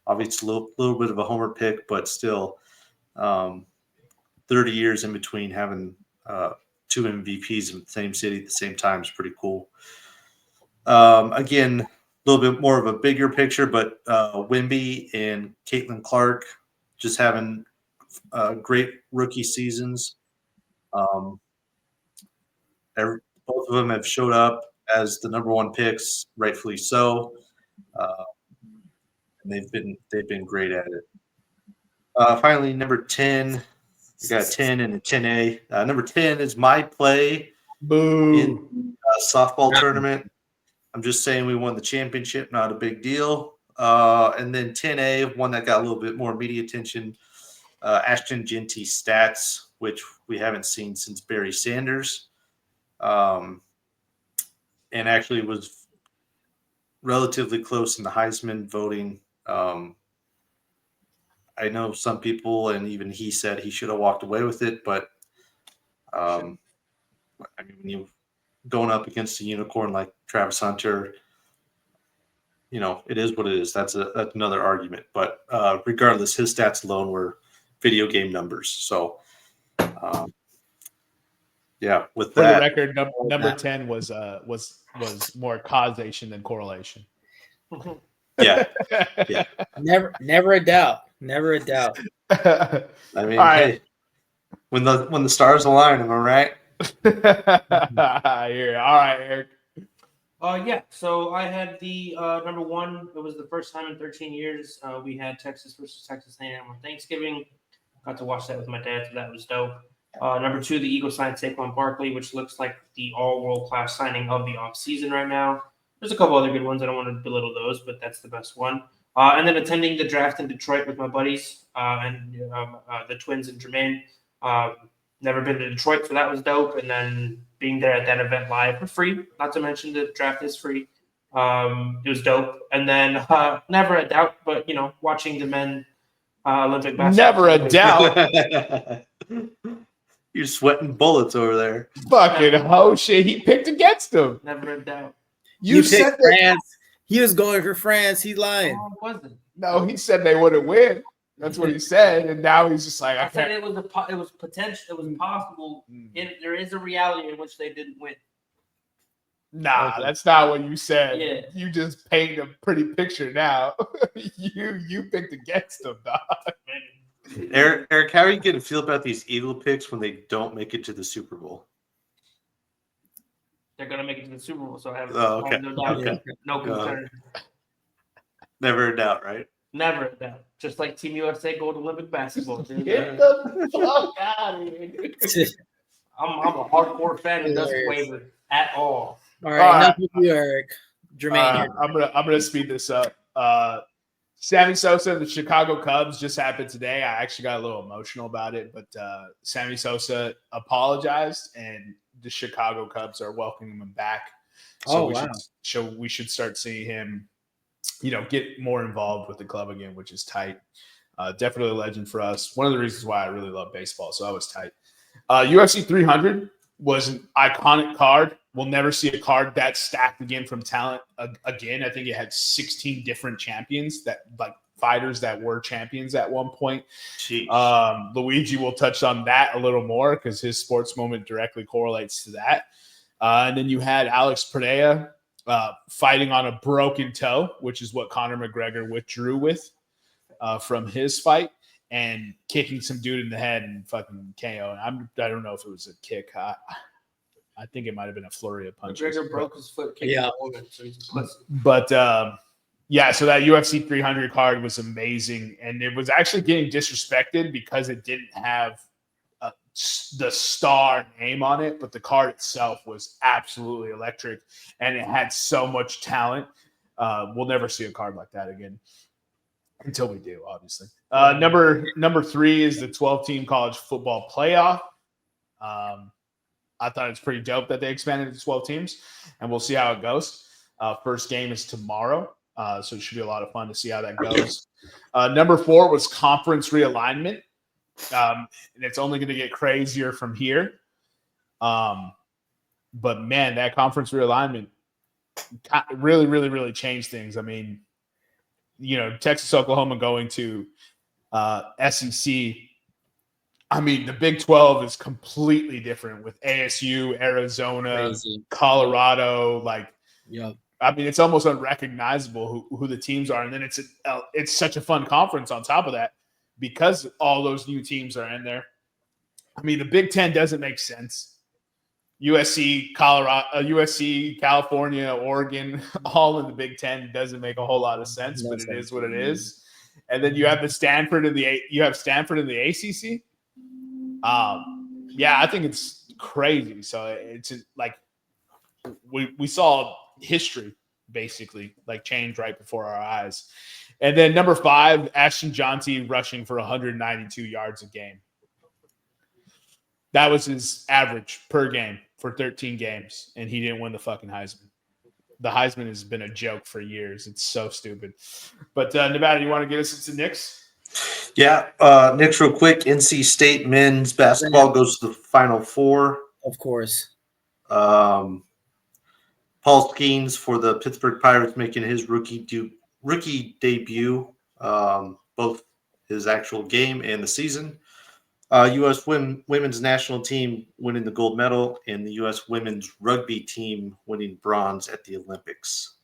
Obviously, a little bit of a homer pick, but still 30 years in between having 2 MVPs in the same city at the same time is pretty cool. Again, a little bit more of a bigger picture, but Wemby and Caitlin Clark just having great rookie seasons. Both of them have showed up as the number 1 picks, rightfully so. And they've been great at it. Finally, number 10, we got a 10 and a 10A. Number 10 is my play Boo. in softball tournament. I'm just saying we won the championship, not a big deal. And then 10A, one that got a little bit more media attention, Ashton Genty stats, which we haven't seen since Barry Sanders. And actually was relatively close in the Heisman voting. I know some people, and even he said he should have walked away with it, but I mean, when you going up against a unicorn like Travis Hunter, you know, it is what it is. That's another argument. But regardless, his stats alone were video game numbers. So, yeah, with For that, the record, number 10 was more causation than correlation. yeah. Never a doubt. Never a doubt. I mean, All right. hey, when the stars align, am I right? I hear you. All right, Eric. Yeah, so I had the number one. It was the first time in 13 years we had Texas versus Texas A&M on Thanksgiving. Got to watch that with my dad, so that was dope. Number two, the Eagles signed Saquon Barkley, which looks like the all-world-class signing of the offseason right now. There's a couple other good ones. I don't want to belittle those, but that's the best one. And then attending the draft in Detroit with my buddies and the twins and Jermaine. Never been to Detroit, so that was dope. And then being there at that event live for free, not to mention the draft is free. It was dope. And then never a doubt, but, you know, watching the men Olympic basketball. Never a doubt. You're sweating bullets over there. Fucking ho shit. He picked against him. Never a doubt. You He picked said that. France. He was going for France. He's lying. Oh, it wasn't. No, he said they wouldn't win. That's what he said, and now he's just like, I I said can't. it was potential. It was possible. There is a reality in which they didn't win. Nah, that's not what you said. Yeah. You just paint a pretty picture now. you picked against them, dog. Eric, how are you going to feel about these Eagle picks when they don't make it to the Super Bowl? They're gonna make it to the Super Bowl, so I have, Oh, okay. no doubt, Okay. no concern. Never a doubt, right? Never a doubt. Just like Team USA Gold Olympic basketball. Dude. Get the fuck out of here. I'm a hardcore fan and doesn't waver at all. All right, enough with you, Eric. Jermaine. I'm gonna speed this up. Sammy Sosa and the Chicago Cubs just happened today. I actually got a little emotional about it, but Sammy Sosa apologized, and the Chicago Cubs are welcoming him back. So we should start seeing him, you know, get more involved with the club again, which is tight. Definitely a legend for us. One of the reasons why I really love baseball. So that was tight. UFC 300 was an iconic card. We'll never see a card that stacked again from talent again. I think it had 16 different champions, that like fighters that were champions at one point. Luigi will touch on that a little more because his sports moment directly correlates to that. And then you had Alex Pereira fighting on a broken toe, which is what Conor McGregor withdrew with from his fight, and kicking some dude in the head and fucking KO. I don't know if it was a kick. I think it might have been a flurry of punches. McGregor broke his foot kicking a woman, so he's a pussy. But yeah, so that UFC 300 card was amazing, and it was actually getting disrespected because it didn't have the star name on it, but the card itself was absolutely electric, and it had so much talent. We'll never see a card like that again until we do, obviously. Number 3 is the 12-team college football playoff. I thought it's pretty dope that they expanded to 12 teams, and we'll see how it goes. First game is tomorrow, so it should be a lot of fun to see how that goes. Number 4 was conference realignment, and it's only going to get crazier from here. But, man, that conference realignment really, really, really changed things. I mean, you know, Texas, Oklahoma going to SEC. I mean, the Big 12 is completely different with ASU, Arizona, Colorado. Like, I mean, it's almost unrecognizable who the teams are. And then it's such a fun conference on top of that because all those new teams are in there. I mean, the Big 10 doesn't make sense. USC, California, Oregon, all in the Big 10 doesn't make a whole lot of sense, but it is what it is. And then you have Stanford in the ACC. Yeah, I think it's crazy. So it's like we saw history basically like change right before our eyes. And then number 5, Ashton Jonty rushing for 192 yards a game. That was his average per game for 13 games, and he didn't win the fucking Heisman. The Heisman has been a joke for years. It's so stupid. But Nevada, you want to get us into Knicks? Yeah, Knicks real quick. NC State men's basketball goes to the Final Four. Of course. Paul Skeens for the Pittsburgh Pirates making his rookie debut, both his actual game and the season. U.S. women's national team winning the gold medal, and the U.S. women's rugby team winning bronze at the Olympics.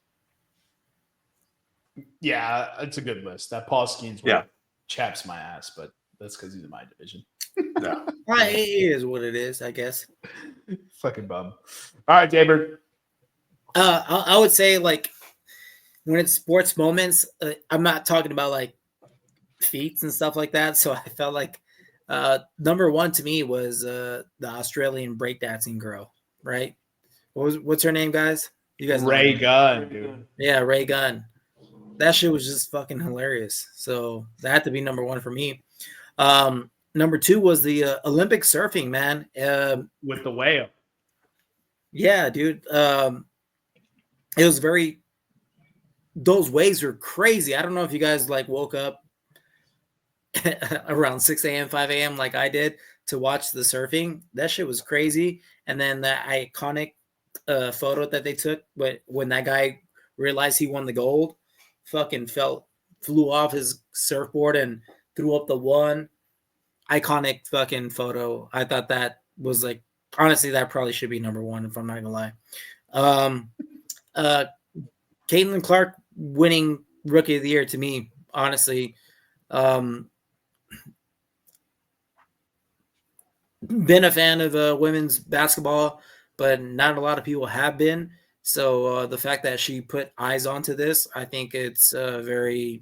Yeah, it's a good list. That Paul Skeens one chaps my ass, but that's because he's in my division. Yeah. It is what it is, I guess. Fucking bum. All right, David. I would say, like, when it's sports moments, I'm not talking about, like, feats and stuff like that. So I felt like number 1 to me was the Australian breakdancing girl, right? What's her name, guys? You guys know Ray Gunn, dude. Yeah, Ray Gunn. That shit was just fucking hilarious. So that had to be number 1 for me. Number 2 was the Olympic surfing, man. With the whale. Yeah, dude. It was those waves were crazy. I don't know if you guys like woke up around 6 a.m., 5 a.m. like I did to watch the surfing. That shit was crazy. And then that iconic photo that they took when that guy realized he won the gold, fucking flew off his surfboard and threw up the one. Iconic fucking photo. I thought that was like, honestly, that probably should be number 1 if I'm not gonna lie. Caitlin Clark winning Rookie of the Year to me, honestly. Been a fan of women's basketball, but not a lot of people have been. So the fact that she put eyes onto this, I think it's very,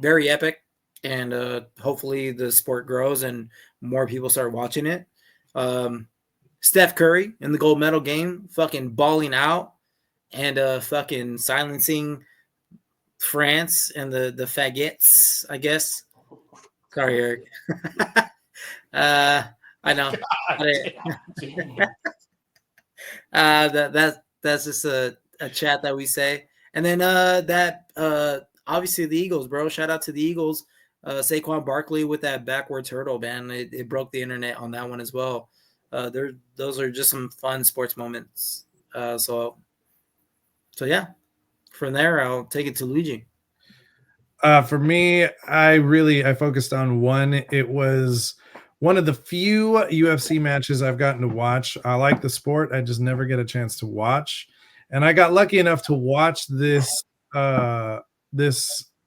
very epic. And hopefully the sport grows and more people start watching it. Steph Curry in the gold medal game, fucking balling out and fucking silencing France and the faggots, I guess. Sorry, Eric. I know. That's just a chat that we say. And then obviously the Eagles, bro. Shout out to the Eagles. Saquon Barkley with that backward turtle, man. It broke the internet on that one as well. Those are just some fun sports moments. So yeah. From there, I'll take it to Luigi. For me, I focused on one. It was one of the few UFC matches I've gotten to watch. I like the sport. I just never get a chance to watch. And I got lucky enough to watch this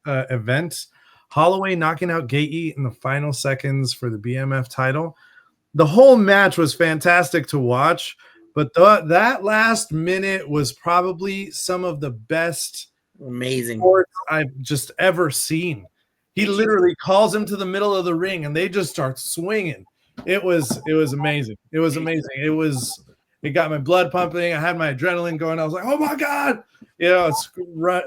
event. Holloway knocking out Gaethje in the final seconds for the BMF title. The whole match was fantastic to watch, but that last minute was probably some of the best amazing sports I've just ever seen. He literally calls him to the middle of the ring and they just start swinging. It was amazing. It was amazing. It got my blood pumping. I had my adrenaline going. I was like, oh my God,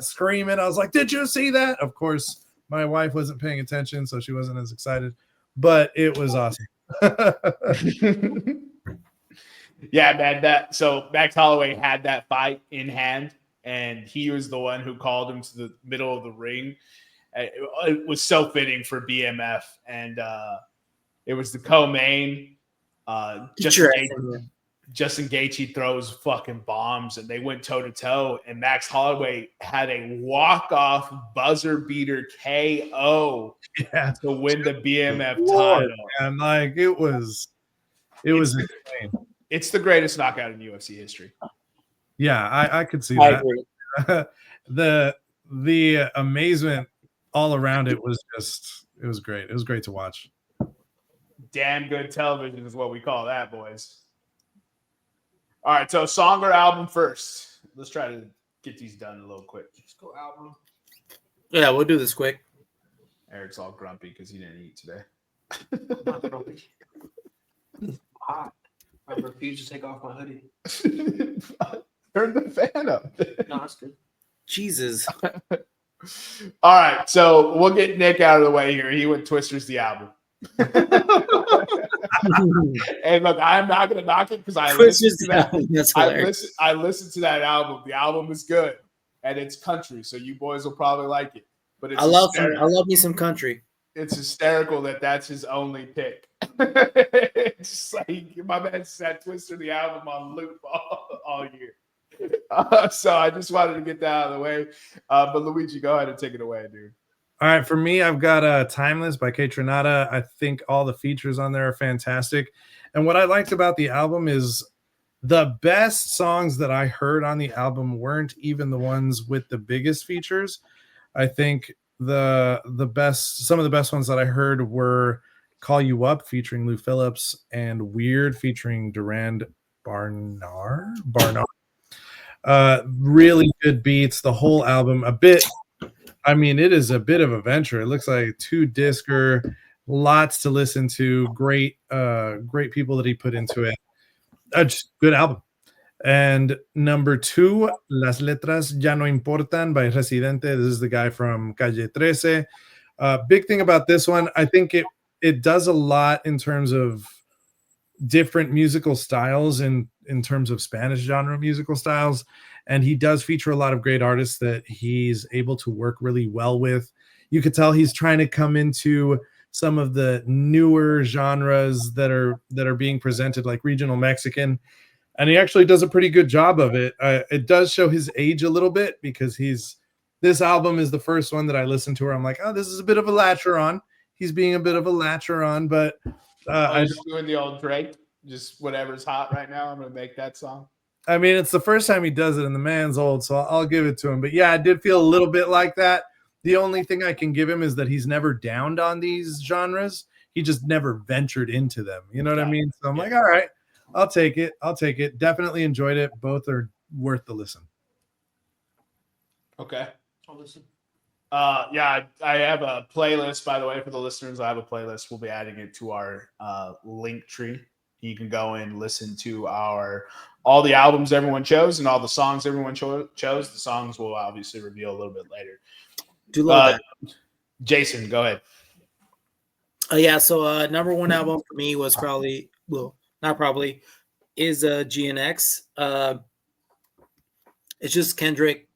screaming. I was like, did you see that? Of course, my wife wasn't paying attention, so she wasn't as excited, but it was awesome. Yeah, man. So Max Holloway had that fight in hand, and he was the one who called him to the middle of the ring. It was so fitting for BMF, and it was the co-main. Justin Gaethje throws fucking bombs, and they went toe to toe. And Max Holloway had a walk-off buzzer beater KO to win the BMF title. And like it was insane. It's the greatest knockout in UFC history. Yeah, I could see that. The amazement all around it was great. It was great to watch. Damn good television is what we call that, boys. All right, so song or album first? Let's try to get these done a little quick. Let's go album. Yeah, we'll do this quick. Eric's all grumpy because he didn't eat today. I'm not grumpy. Hot. I refuse to take off my hoodie. Turn the fan up. No, that's good. Jesus. All right, so we'll get Nick out of the way here. He went Twisters the album. And look, I'm not gonna knock it because I listened to that. That's hilarious. I listened to that album. The album is good and it's country, so you boys will probably like it. But it's I love me some country. It's hysterical that that's his only pick. It's like my man sat Twister the album on loop all year. So I just wanted to get that out of the way. But Luigi, go ahead and take it away, dude. All right, for me, I've got Timeless by Kate Trinata. I think all the features on there are fantastic. And what I liked about the album is the best songs that I heard on the album weren't even the ones with the biggest features. I think some of the best ones that I heard were Call You Up featuring Lou Phillips and Weird featuring Durand Barnard. Really good beats. The whole album, it is a bit of a venture. It looks like 2-discer, lots to listen to. Great people that he put into it. Just good album. And number 2, Las Letras Ya No Importan by Residente. This is the guy from Calle 13. Big thing about this one, I think it does a lot in terms of different musical styles in terms of Spanish genre musical styles. And he does feature a lot of great artists that he's able to work really well with. You could tell he's trying to come into some of the newer genres that are being presented, like regional Mexican. And he actually does a pretty good job of it. It does show his age a little bit because this album is the first one that I listened to where I'm like, oh, this is a bit of a latcher on. He's being a bit of a latcher on, but I'm just doing the old Drake, just whatever's hot right now. I'm going to make that song. I mean, it's the first time he does it, and the man's old, so I'll give it to him. But yeah, I did feel a little bit like that. The only thing I can give him is that he's never downed on these genres. He just never ventured into them. You know what I mean? So I'm like, all right, I'll take it. Definitely enjoyed it. Both are worth the listen. Okay. I'll listen. I have a playlist, by the way, for the listeners. I have a playlist. We'll be adding it to our link tree. You can go and listen to all the albums everyone chose and all the songs everyone chose. The songs will obviously reveal a little bit later. Do love that. Jason, go ahead. So number 1 album for me was is GNX. It's just Kendrick.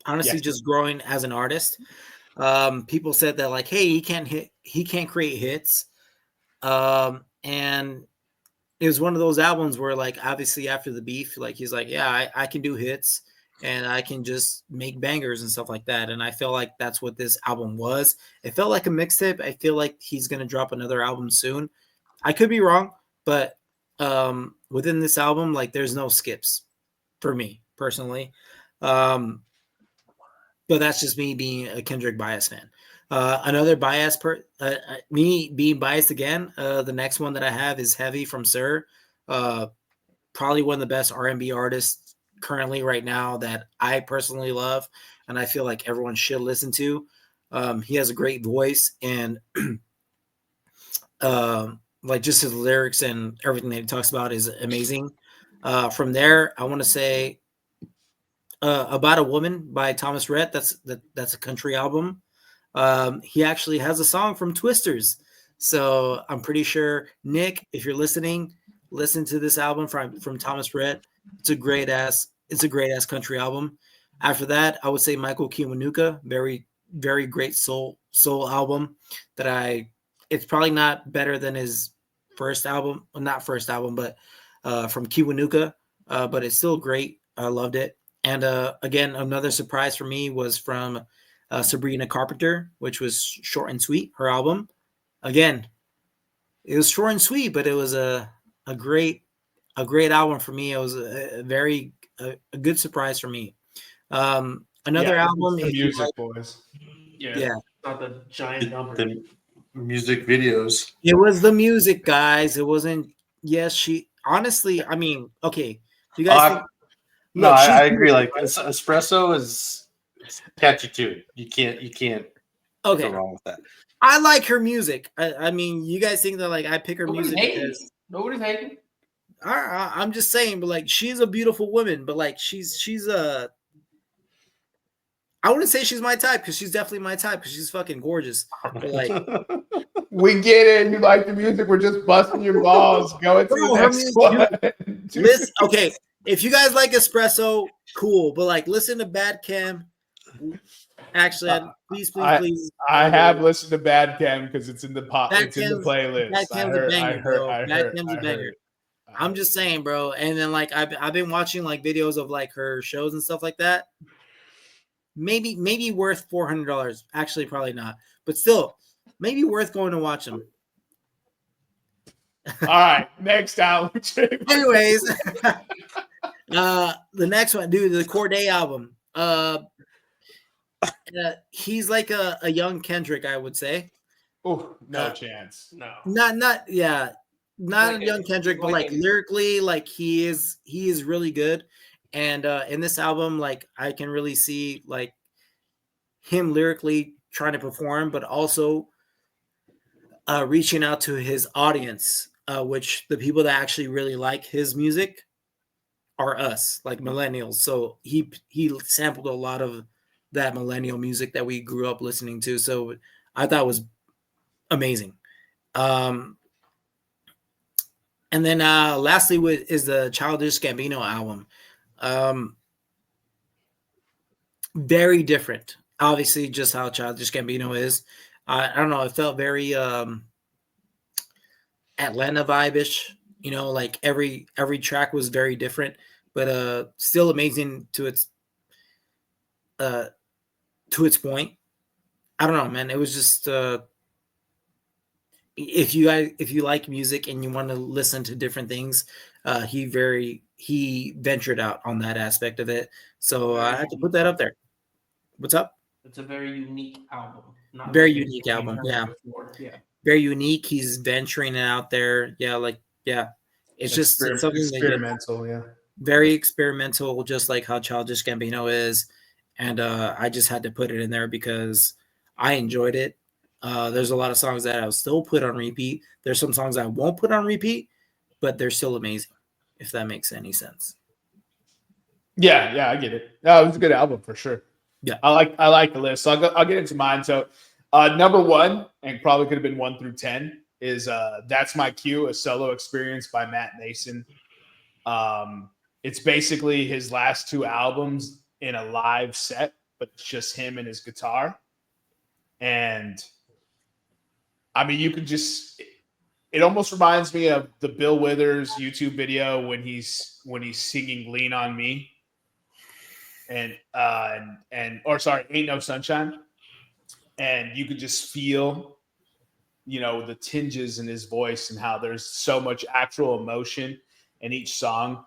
Honestly, just growing as an artist. People said that like, hey, he can't create hits. And it was one of those albums where like, obviously after the beef, like he's like, yeah, I can do hits and I can just make bangers and stuff like that. And I feel like that's what this album was. It felt like a mixtape. I feel like he's going to drop another album soon. I could be wrong, but within this album, like there's no skips for me personally. But that's just me being a Kendrick bias fan. Another bias me being biased again. The next one that I have is Heavy from Sir. Probably one of the best R&B artists currently right now that I personally love, and I feel like everyone should listen to. He has a great voice, and like just his lyrics and everything that he talks about is amazing. From there, I want to say About a Woman by Thomas Rhett. That's a country album. He actually has a song from Twisters. So I'm pretty sure, Nick, if you're listening, listen to this album from Thomas Rhett. It's a great ass country album. After that, I would say Michael Kiwanuka, very, very great soul album it's probably not better than his first album. Well, not first album, but from Kiwanuka, but it's still great. I loved it. And again, another surprise for me was from Sabrina Carpenter, which was Short and Sweet, her album. Again, it was short and sweet, but it was a great album for me. It was a good surprise for me. Another album, the music, boys. Yeah, not the giant number. The music videos. It was the music, guys. It wasn't. Yes, she. Honestly, I mean, okay. Do you guys think? No, I agree. Like Espresso is catchy too. You can't okay. go wrong with that. I like her music. I mean, you guys think that like I pick her music because nobody's hating. I'm just saying, but like she's a beautiful woman, but like she's a. I wouldn't say she's my type because she's definitely my type because she's fucking gorgeous. But like, we get it. You like the music. We're just busting your balls. Go into the next one. Listen, okay, if you guys like espresso, cool. But like, listen to Bad Chem. Actually, please. I have listened to Bad Chem because it's in the it's in the playlist. Bad Chem's a banger, bro. Bad Chem's a banger. It. I'm just saying, bro. And then like I've been watching like videos of like her shows and stuff like that. Maybe worth $400. Actually, probably not. But still, maybe worth going to watch them. All right, next album. Anyways, the next one, dude, the Corday album. He's like a young Kendrick, I would say. Oh, no chance. No. Not a young Kendrick, but like lyrically, like he is really good. And in this album, like I can really see like him lyrically trying to perform, but also reaching out to his audience, which the people that actually really like his music are us, like millennials. So he sampled a lot of that millennial music that we grew up listening to. So I thought it was amazing. And then lastly is the Childish Gambino album. Very different, obviously, just how Childish Gambino is. I don't know, it felt very Atlanta vibe-ish, you know, like every track was very different, but still amazing to its point. I don't know, man. It was just if you like music and you want to listen to different things, he ventured out on that aspect of it. So I had to put that up there. What's up? It's a very unique album. Very unique album. Yeah. Yeah. Very unique. He's venturing out there. Yeah, like it's just something experimental. Yeah. Very experimental, just like how Childish Gambino is. And I just had to put it in there because I enjoyed it. There's a lot of songs that I'll still put on repeat. There's some songs I won't put on repeat, but they're still amazing, if that makes any sense. Yeah, I get it. No, it was a good album for sure. Yeah, I like the list. So I'll get into mine. So number 1, and probably could have been 1 through 10, is That's My Cue, a solo experience by Matt Mason. It's basically his last 2 albums in a live set, but it's just him and his guitar. And I mean, you could just, it almost reminds me of the Bill Withers YouTube video when he's singing Lean on Me and Ain't No Sunshine. And you could just feel, you know, the tinges in his voice and how there's so much actual emotion in each song.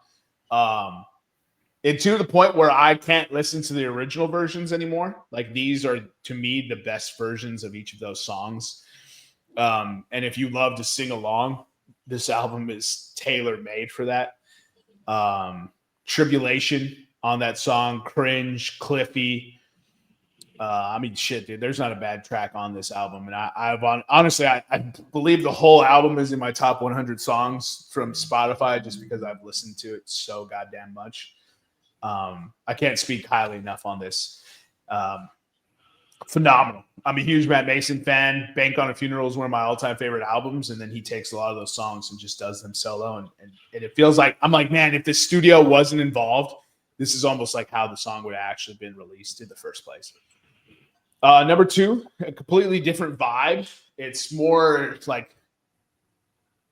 And to the point where I can't listen to the original versions anymore. Like, these are, to me, the best versions of each of those songs. And if you love to sing along, this album is tailor-made for that. Tribulation on that song, Cringe, Cliffy. I mean, shit, dude, there's not a bad track on this album. And honestly, I believe the whole album is in my top 100 songs from Spotify just because I've listened to it so goddamn much. I can't speak highly enough on this. Phenomenal. I'm a huge Matt Mason fan. Bank on a Funeral is one of my all-time favorite albums, and then he takes a lot of those songs and just does them solo. And it feels like, I'm like, man, if the studio wasn't involved, this is almost like how the song would have actually been released in the first place. Number 2, a completely different vibe. It's more like,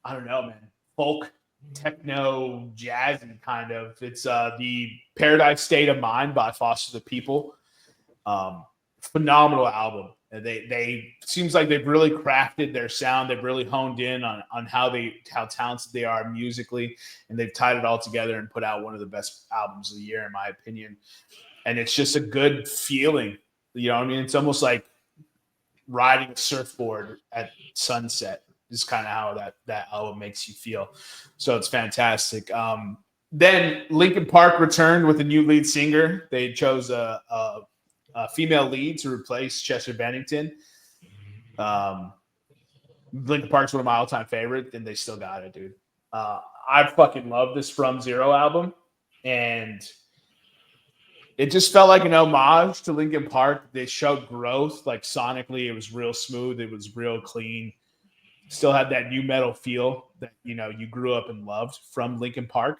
I don't know, man, folk, techno, jazzy kind of. It's the Paradise State of Mind by Foster the People. Phenomenal album. They seems like they've really crafted their sound. They've really honed in on how talented they are musically, and they've tied it all together and put out one of the best albums of the year, in my opinion. And it's just a good feeling. You know what I mean? It's almost like riding a surfboard at sunset is kind of how that album makes you feel. So it's fantastic. Then Linkin Park returned with a new lead singer. They chose a female lead to replace Chester Bennington. Linkin Park's one of my all-time favorites, and they still got it, dude. I fucking love this From Zero album, and it just felt like an homage to Linkin Park. They showed growth, like sonically, it was real smooth, it was real clean. Still had that new metal feel that you grew up and loved from Linkin Park,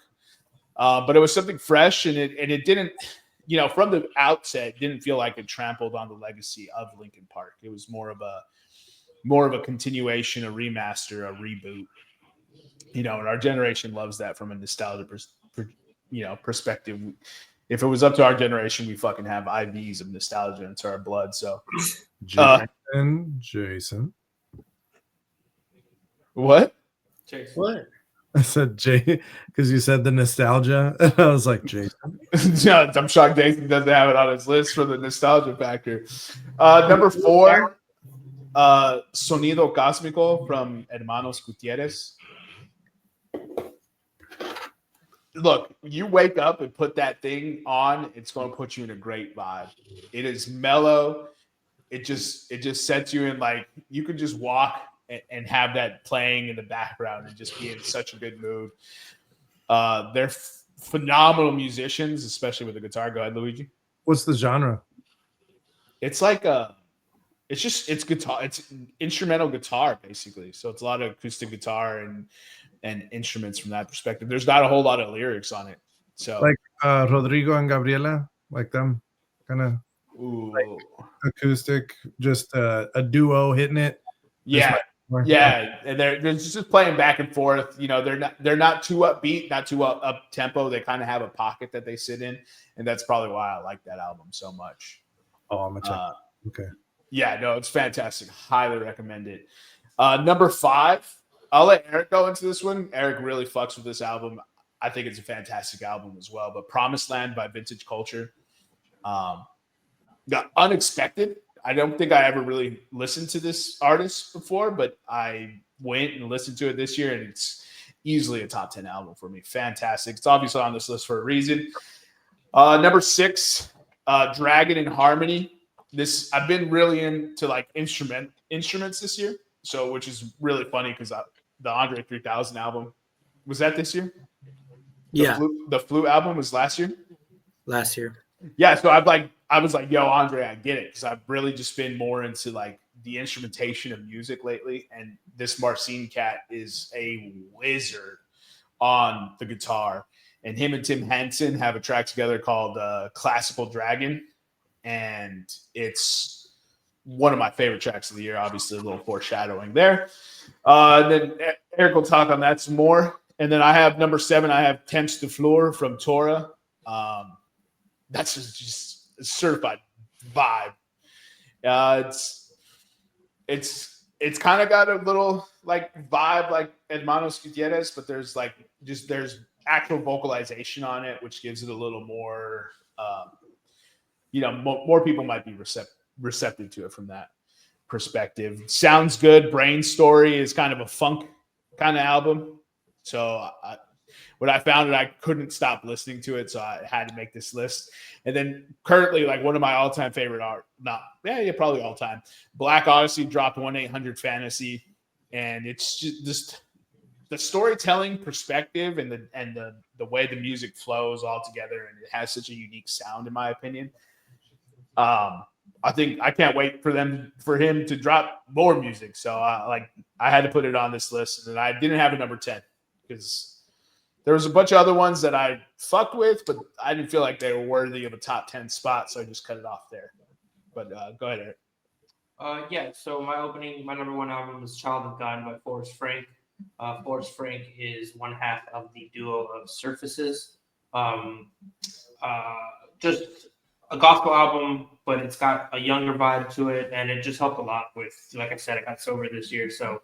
but it was something fresh, and it didn't, from the outset, didn't feel like it trampled on the legacy of Linkin Park. It was more of a continuation, a remaster, a reboot. And our generation loves that from a nostalgia perspective. If it was up to our generation, we fucking have IVs of nostalgia into our blood. So, Jason. What? Jason. What? I said Jay because you said the nostalgia. I was like, Jason. Yeah, I'm shocked Jason doesn't have it on his list for the nostalgia factor. Number 4, Sonido Cósmico from Hermanos Gutierrez. Look, you wake up and put that thing on, it's going to put you in a great vibe. It is mellow. It just sets you in, like, you could just walk and have that playing in the background and just be in such a good mood. They're phenomenal musicians, especially with the guitar. Go ahead, Luigi. What's the genre? It's like it's guitar. It's instrumental guitar, basically. So it's a lot of acoustic guitar and instruments from that perspective. There's not a whole lot of lyrics on it. So like Rodrigo and Gabriela, like them, kind of like acoustic, just a duo hitting it. Yeah. Yeah, and they're just playing back and forth. They're not too upbeat, not too up tempo. They kind of have a pocket that they sit in, and that's probably why I like that album so much. Oh, I'm gonna check. Okay. Yeah, no, it's fantastic. Highly recommend it. Number 5, I'll let Eric go into this one. Eric really fucks with this album. I think it's a fantastic album as well. But Promised Land by Vintage Culture, got Unexpected. I don't think I ever really listened to this artist before, but I went and listened to it this year, and it's easily a top 10 album for me. Fantastic. It's obviously on this list for a reason. Number 6, Dragon and Harmony. I've been really into like instruments this year, so which is really funny because the Andre 3000 album was that this year. The Flute album was last year. Last year. Yeah, so I was like, yo, Andre, I get it, because I've really just been more into like the instrumentation of music lately, and this Marcin cat is a wizard on the guitar. And him and Tim Henson have a track together called Classical Dragon, and it's one of my favorite tracks of the year. Obviously, a little foreshadowing there. Then Eric will talk on that some more. And then I have number 7, I have Temps de Fleur from Tora. That's just a certified vibe. It's kind of got a little like vibe like Hermanos Gutierrez, but there's actual vocalization on it, which gives it a little more, more people might be receptive to it from that perspective. Sounds good. Brain Story is kind of a funk kind of album. So when I found it, I couldn't stop listening to it. So I had to make this list. And then currently, like one of my all-time favorite probably all time, Black Odyssey dropped 1-800 Fantasy. And it's just the storytelling perspective and the way the music flows all together. And it has such a unique sound, in my opinion. I think I can't wait for him to drop more music. So I had to put it on this list, and I didn't have a number 10 because there was a bunch of other ones that I fucked with, but I didn't feel like they were worthy of a top 10 spot, so I just cut it off there. But go ahead, Eric. So my number 1 album is Child of God by Forrest Frank. Forrest Frank is one half of the duo of Surfaces. Just a gospel album, but it's got a younger vibe to it, and it just helped a lot with, like I said, I got sober this year, so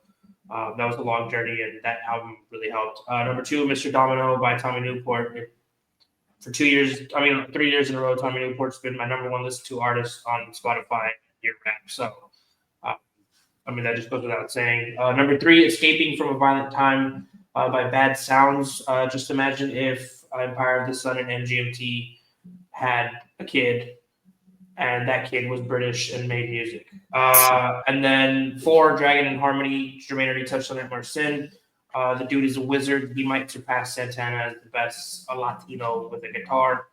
that was a long journey, and that album really helped. Number 2, Mr. Domino by Tommy Newport. For 3 years in a row, Tommy Newport's been my number 1 listened to artist on Spotify year round. So, that just goes without saying. Number 3, Escaping from a Violent Time by Bad Sounds. Just imagine if Empire of the Sun and MGMT had a kid and that kid was British and made music. And then 4, Dragon and Harmony. Jermaine already touched on it. Marcin. The dude is a wizard. He might surpass Santana as the best Latino with a guitar.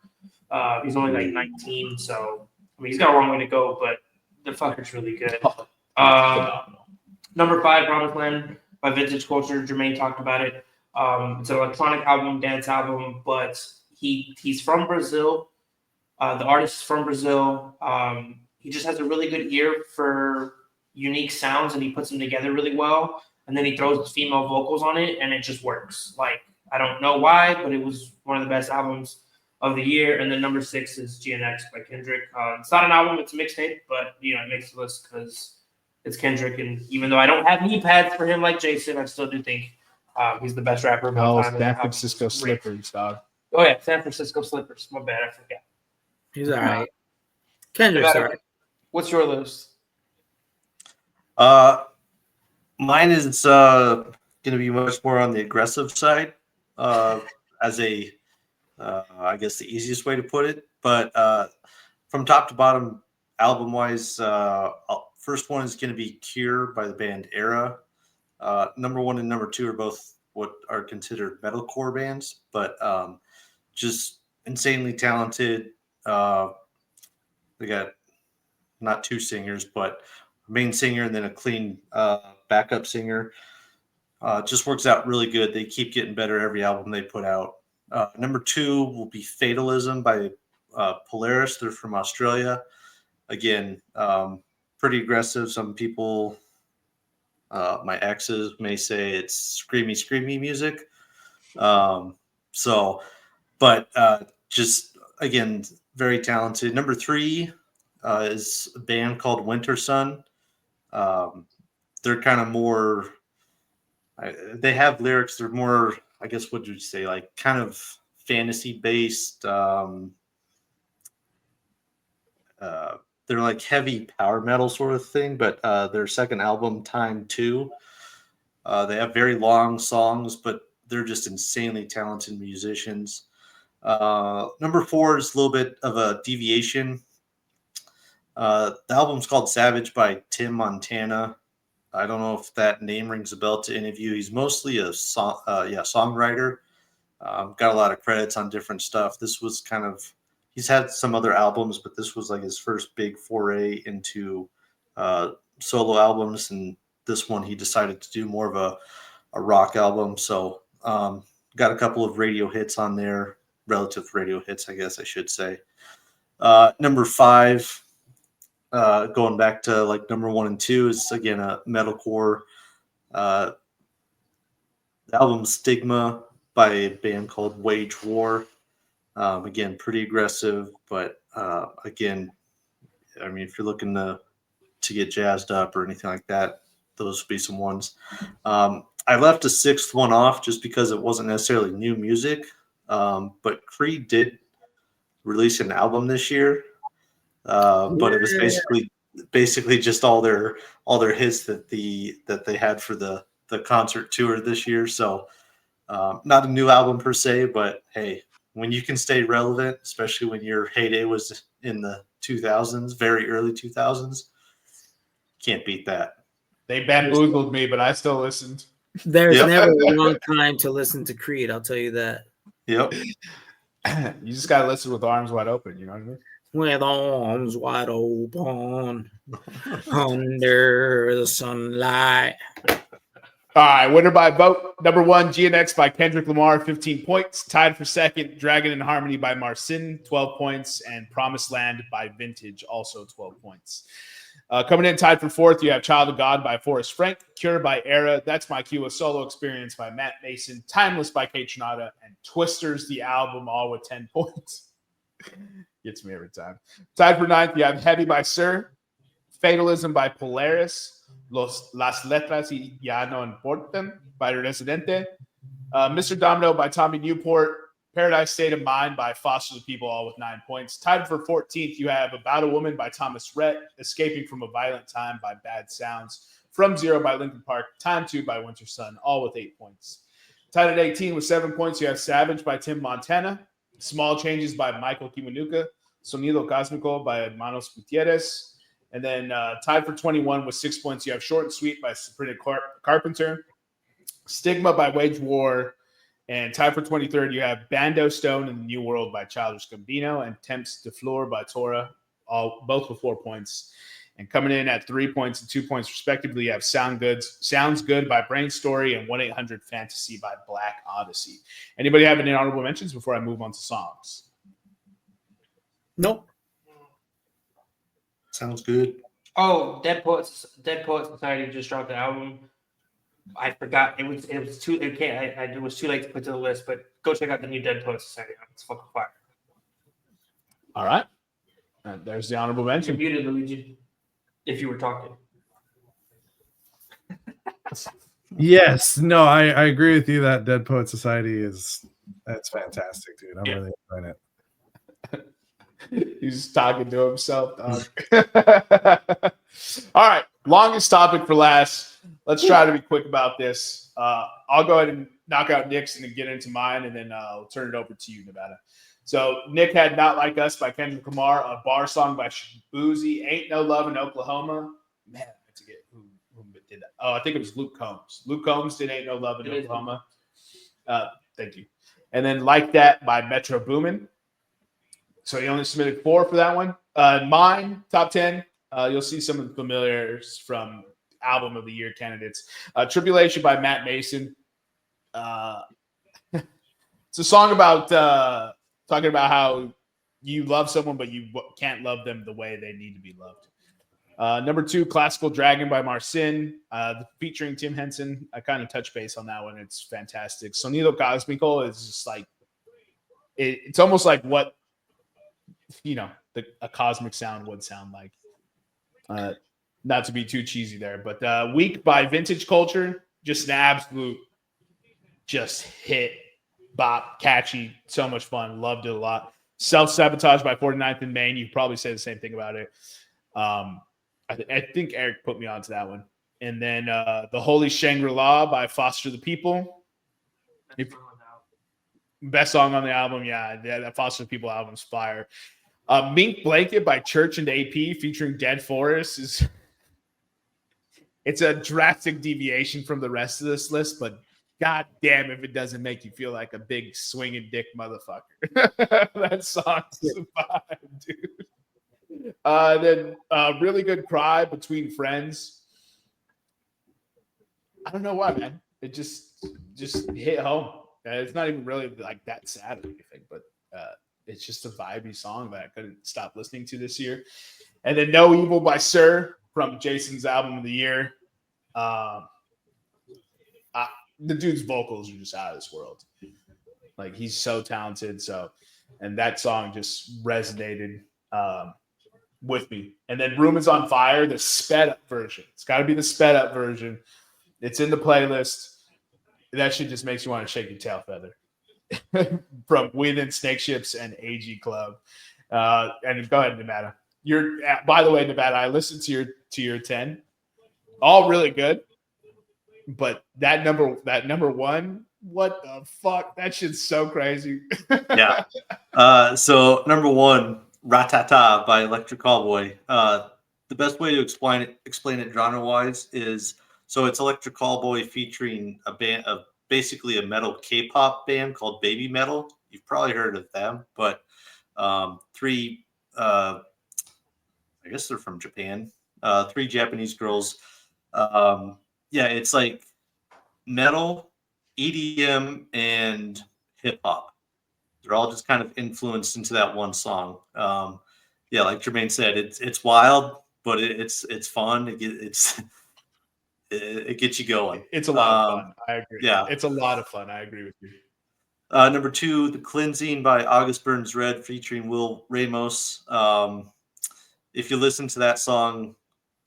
He's only like 19, so I mean he's got a long way to go, but the fucker's really good. Number 5, Promised Land by Vintage Culture. Jermaine talked about it. It's an electronic album, dance album, but he's from Brazil. The artist is from Brazil. He just has a really good ear for unique sounds, and he puts them together really well. And then he throws female vocals on it, and it just works. Like, I don't know why, but it was one of the best albums of the year. And then number 6 is GNX by Kendrick. It's not an album, it's a mixtape, but it makes the list because it's Kendrick. And even though I don't have knee pads for him like Jason, I still do think he's the best rapper of all time. San Francisco Slippers, dog. Oh yeah, San Francisco Slippers. My bad, I forgot. He's all right. Kendrick's all right. What's your list? Mine is going to be much more on the aggressive side, as a, I guess the easiest way to put it. But from top to bottom, album-wise, first one is going to be Cure by the band Era. Number 1 and number 2 are both what are considered metalcore bands, but just insanely talented. They got not 2 singers, but main singer and then a clean backup singer. Just works out really good. They keep getting better every album they put out. Number 2 will be Fatalism by Polaris. They're from Australia. Again, pretty aggressive. Some people, my exes, may say it's screamy music. Just again, very talented. Number 3 is a band called Winter Sun. They're kind of more, they have lyrics. They're more, I guess, what would you say, like kind of fantasy based. They're like heavy power metal sort of thing, but their second album, Time 2, they have very long songs, but they're just insanely talented musicians. Number 4 is a little bit of a deviation. The album's called Savage by Tim Montana. I don't know if that name rings a bell to any of you. He's mostly a songwriter. Got a lot of credits on different stuff. This was kind of, he's had some other albums, but this was like his first big foray into solo albums. And this one, he decided to do more of a rock album. So got a couple of radio hits on there, relative radio hits, I guess I should say. Number 5, going back to like number 1 and 2, is again a metalcore. The album Stigma by a band called Wage War. Again, pretty aggressive, but again, I mean, if you're looking to get jazzed up or anything like that, those would be some ones. I left a 6th one off just because it wasn't necessarily new music, but Creed did release an album this year. But it was basically just all their hits that they had for the concert tour this year. So not a new album per se, but hey, when you can stay relevant, especially when your heyday was in the 2000s, very early 2000s, can't beat that. They bamboozled me, but I still listened. There's never a wrong time to listen to Creed. I'll tell you that. Yep. You just gotta listen with arms wide open. You know what I mean? With arms wide open under the sunlight. All right, winner by vote. Number 1, GNX by Kendrick Lamar, 15 points. Tied for second, Dragon and Harmony by Marcin, 12 points. And Promised Land by Vintage, also 12 points. Coming in tied for 4th, you have Child of God by Forrest Frank, Cure by Era, That's My Cue, A Solo Experience by Matt Mason, Timeless by Kate Trinata, and Twisters, the album, all with 10 points. Gets me every time. Tied for 9th, you have Heavy by Sir, Fatalism by Polaris, Las Letras y Ya No Importan by Residente, Mr. Domino by Tommy Newport, Paradise State of Mind by Foster the People, all with 9 points. Tied for 14th, you have About a Woman by Thomas Rhett, Escaping from a Violent Time by Bad Sounds, From Zero by Linkin Park, Time 2 by Winter Sun, all with 8 points. Tied at 18 with 7 points, you have Savage by Tim Montana, Small Changes by Michael Kiwanuka, Sonido Cosmico by Manos Gutierrez. And then tied for 21 with 6 points, you have Short and Sweet by Sabrina Carpenter. Stigma by Wage War. And tied for 23rd, you have Bando Stone in the New World by Childish Gambino and Temps de Fleur by Tora, both with 4 points. And coming in at 3 points and 2 points respectively, you have Sounds Good by Brain Story and 1-800 Fantasy by Black Odyssey. Anybody have any honorable mentions before I move on to songs? Nope. Sounds good. Oh, Dead Poets Society just dropped the album. I forgot it was too. It was too late to put to the list, but go check out the new Dead Poets Society. It's fucking fire. All right. There's the honorable mention. You're muted, Luigi. If you were talking. Yes, no, I agree with you that Dead Poet Society that's fantastic, dude. I'm really enjoying it. He's talking to himself, dog. All right, longest topic for last. Let's try to be quick about this. I'll go ahead and knock out Nick's and then get into mine, and then I'll turn it over to you, Nevada. So Nick had Not Like Us by Kendrick Lamar, a bar song by Boozy, Ain't No Love in Oklahoma. Man, I have to get who did that. Oh, I think it was Luke Combs. Luke Combs did Ain't No Love in Oklahoma. Thank you. And then Like That by Metro Boomin. So he only submitted 4 for that one. Mine, top 10. You'll see some of the familiars from Album of the Year candidates. Tribulation by Matt Mason. It's a song about talking about how you love someone, but you can't love them the way they need to be loved. Number 2, Classical Dragon by Marcin, featuring Tim Henson. I kind of touch base on that one. It's fantastic. Sonido Cosmico is just like, it's almost like what, a cosmic sound would sound like. Not to be too cheesy there, but Weak by Vintage Culture, just an absolute just hit, bop, catchy, so much fun. Loved it a lot. Self-Sabotage by 49th and Main. You probably say the same thing about it. I think Eric put me onto that one. And then The Holy Shangri-La by Foster the People. Best song on the album, yeah. That Foster the People album's fire. Mink Blanket by Church and AP featuring Dead Forest it's a drastic deviation from the rest of this list, but god damn if it doesn't make you feel like a big swinging dick motherfucker. That song's a vibe, dude. Then Really Good Cry Between Friends. I don't know why, man. It just hit home. It's not even really like that sad or anything, but it's just a vibey song that I couldn't stop listening to this year. And then No Evil by Sir from Jason's Album of the Year. The dude's vocals are just out of this world. Like, he's so talented. And that song just resonated with me. And then Room is on Fire, the sped up version. It's got to be the sped up version. It's in the playlist. That shit just makes you want to shake your tail feather. From Within Snake Ships and AG Club. And go ahead, Nevada. By the way, Nevada, I listened to your 10. All really good. But that number 1, what the fuck? That shit's so crazy. Yeah. So number 1, Ratata by Electric Callboy. The best way to explain it genre-wise is, so it's Electric Callboy featuring a band of basically a metal K-pop band called Baby Metal. You've probably heard of them, but 3, I guess they're from Japan. 3 Japanese girls. Yeah, it's like metal, EDM, and hip hop. They're all just kind of influenced into that one song. Yeah, like Jermaine said, it's wild, but it's fun. It gets you going. It's a lot of fun. I agree. Yeah, it's a lot of fun. I agree with you. Number 2, The Cleansing by August Burns Red featuring Will Ramos. If you listen to that song,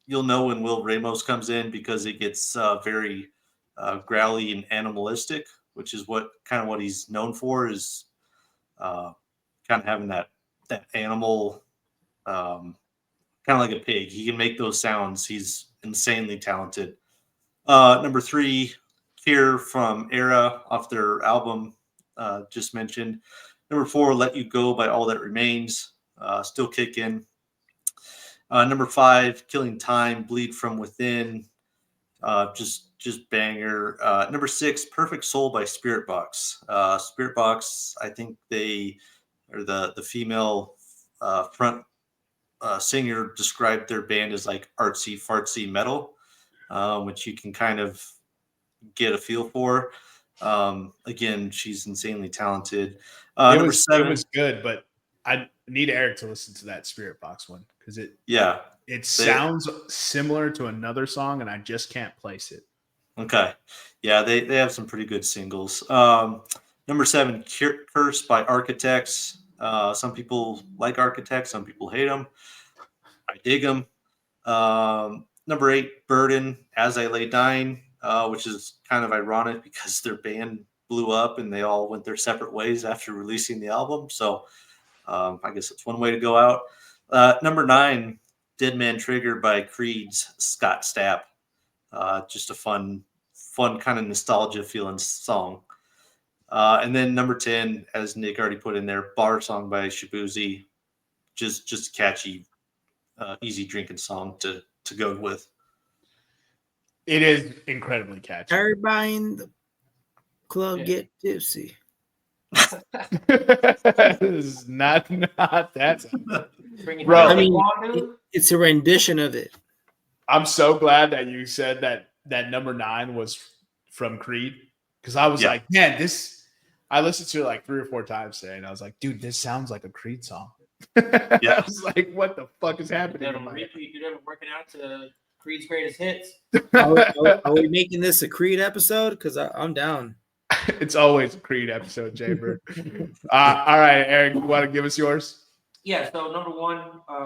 you'll know when Will Ramos comes in because it gets very growly and animalistic, which is what he's known for, is kind of having that animal, kind of like a pig. He can make those sounds. He's insanely talented. Number 3, Fear from Era off their album just mentioned. Number 4, Let You Go by All That Remains. Still Kicking. Number 5, Killing Time, Bleed From Within. Just banger. Number 6, Perfect Soul by Spirit Box. Spirit Box, I think they are the female front singer described their band as like artsy fartsy metal, which you can kind of get a feel for. Again, she's insanely talented. Number 7, it was good, but I need Eric to listen to that Spirit Box one because it sounds similar to another song, and I just can't place it. Okay, yeah, they have some pretty good singles. Number 7, Curse by Architects. Some people like Architects, some people hate them. I dig them. Number 8, Burden, As I Lay Dying, which is kind of ironic because their band blew up and they all went their separate ways after releasing the album. So I guess it's one way to go out. Number 9, Dead Man Trigger by Creed's Scott Stapp. Just a fun kind of nostalgia feeling song. And then number 10, as Nick already put in there, Bar Song by Shabuzi. Just catchy, easy drinking song to go with. It is incredibly catchy. Everybody in the club get tipsy. This is not that. Bro, I mean, it's a rendition of it. I'm so glad that you said that number 9 was from Creed, because I was like, man, I listened to it like 3 or 4 times today, and I was like, dude, this sounds like a Creed song. I was like, what the fuck is happening? You're never working out to Creed's greatest hits. Are we making this a Creed episode? Because I'm down. It's always a Creed episode, Jaybird. All right, Eric, you want to give us yours? Yeah, so number 1,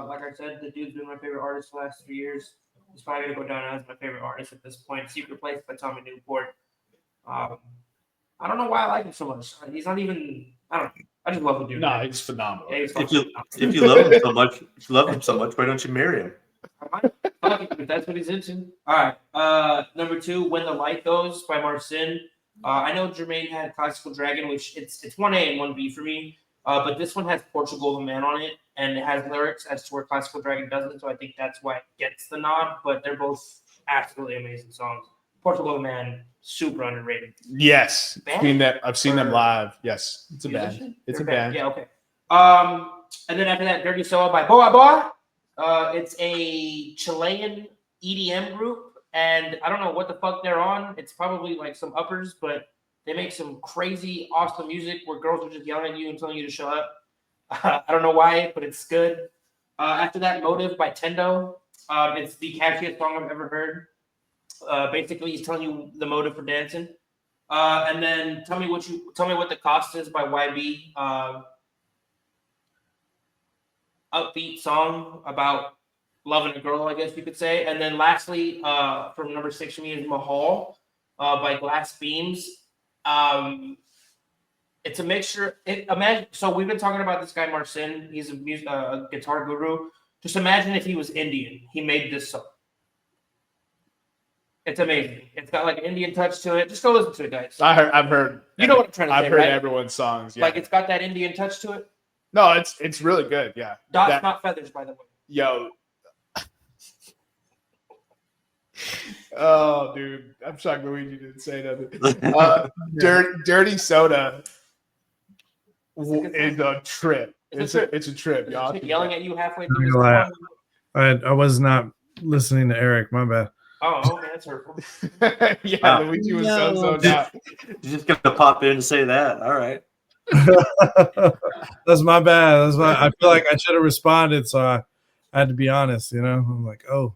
like I said, the dude's been my favorite artist the last 3 years. He's probably going to go down as my favorite artist at this point. Secret Place by Tommy Newport. I don't know why I like him so much. He's not even, I don't know. I just love the dude. No, he's phenomenal. Yeah, If you love him so much, why don't you marry him? If that's what he's into. All right. Number 2, When the Light Goes by Marcin. I know Jermaine had Classical Dragon, which it's 1A and 1B for me. But this one has Portugal the Man on it, and it has lyrics as to where Classical Dragon doesn't. So I think that's why it gets the nod. But they're both absolutely amazing songs. Portugal the Man, super underrated. Yes, I've seen them live. Yes, it's a band. It's a band. Yeah, okay. And then after that, Dirty Soul by Boa Boa. It's a Chilean EDM group, and I don't know what the fuck they're on. It's probably like some uppers, but they make some crazy, awesome music where girls are just yelling at you and telling you to shut up. I don't know why, but it's good. After that, Motive by Tendo. It's the catchiest song I've ever heard. Basically, he's telling you the motive for dancing. And then tell me what the cost is by YB. Upbeat song about loving a girl, I guess you could say. And then lastly, from number 6 for me is Mahal by Glass Beams. It's a mixture. So we've been talking about this guy Marcin. He's a guitar guru. Just imagine if he was Indian. He made this song. It's amazing. It's got like an Indian touch to it. Just go listen to it, guys. I've heard. You know what I'm trying to say, I've heard right? everyone's songs. Yeah. Like it's got that Indian touch to it. No, it's really good. Yeah. Dots, not feathers, by the way. Yo. Oh, dude. I'm shocked Luigi didn't say nothing. Dirty Soda is a trip. It's a trip, y'all. Yelling at you halfway through the song. I was not listening to Eric. My bad. Oh, okay, that's hurtful. Yeah, Luigi was so down. You're just gonna pop in and say that. All right. That's my bad. I feel like I should have responded, so I had to be honest. I'm like, oh.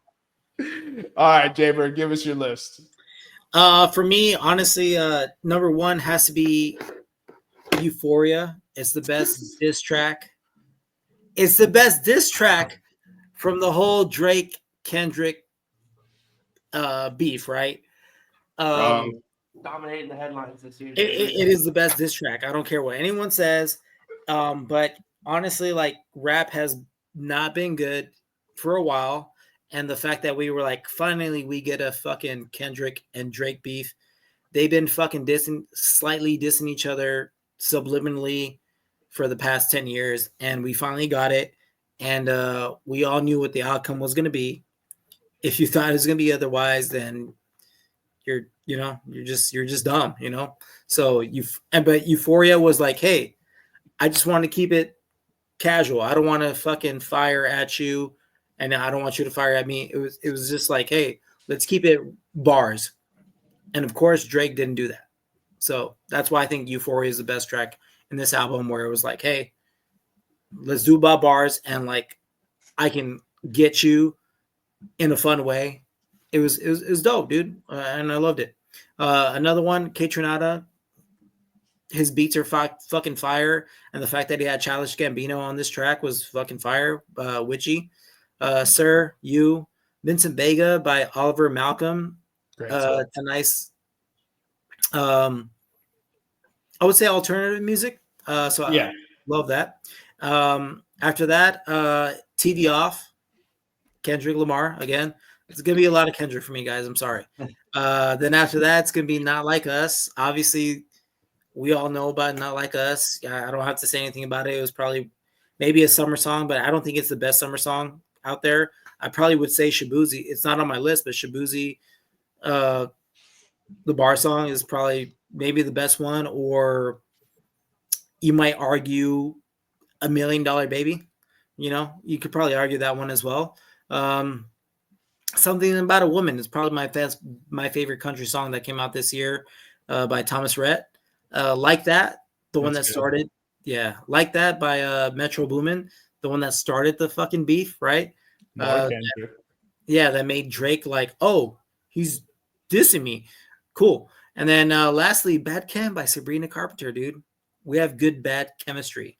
All right, Jaybird, give us your list. For me, honestly, number 1 has to be Euphoria. It's the best diss track. It's the best diss track from the whole Drake Kendrick beef, right? Dominating the headlines this year. It is the best diss track. I don't care what anyone says. But honestly, like rap has not been good for a while. And the fact that we were like, finally we get a fucking Kendrick and Drake beef. They've been fucking slightly dissing each other subliminally for the past 10 years. And we finally got it. and we all knew what the outcome was going to be. If you thought it was going to be otherwise, then you're just dumb, you know. So but Euphoria was like, hey, I just want to keep it casual. I don't want to fucking fire at you, and I don't want you to fire at me. It was just like, hey, let's keep it bars. And of course, Drake didn't do that. So that's why I think Euphoria is the best track in this album, where it was like, hey, let's do about bars, and like I can get you in a fun way. It was dope, dude, and I loved it. Another one, K-Tronada. His beats are fucking fire, and the fact that he had Childish Gambino on this track was fucking fire. Witchy, Sir, You, Vincent Vega by Oliver Malcolm. It's a nice, I would say alternative music. So yeah, I love that. After that, TV Off, Kendrick Lamar again. It's gonna be a lot of Kendrick for me, guys. I'm sorry. Then after that, it's gonna be Not Like Us. Obviously, we all know about Not Like Us. I don't have to say anything about it. It was probably maybe a summer song, but I don't think it's the best summer song out there. I probably would say Shabuzi. It's not on my list, but Shabuzi, the bar song, is probably maybe the best one, or you might argue $1 Million Baby. You know, you could probably argue that one as well. Something About a Woman is probably my favorite country song that came out this year, by Thomas Rhett. Like That, the one that started, Like That by Metro Boomin, the one that started the fucking beef, right? That made Drake like, oh, he's dissing me. Cool. And then lastly, Bad Chem by Sabrina Carpenter, dude. We have good bad chemistry.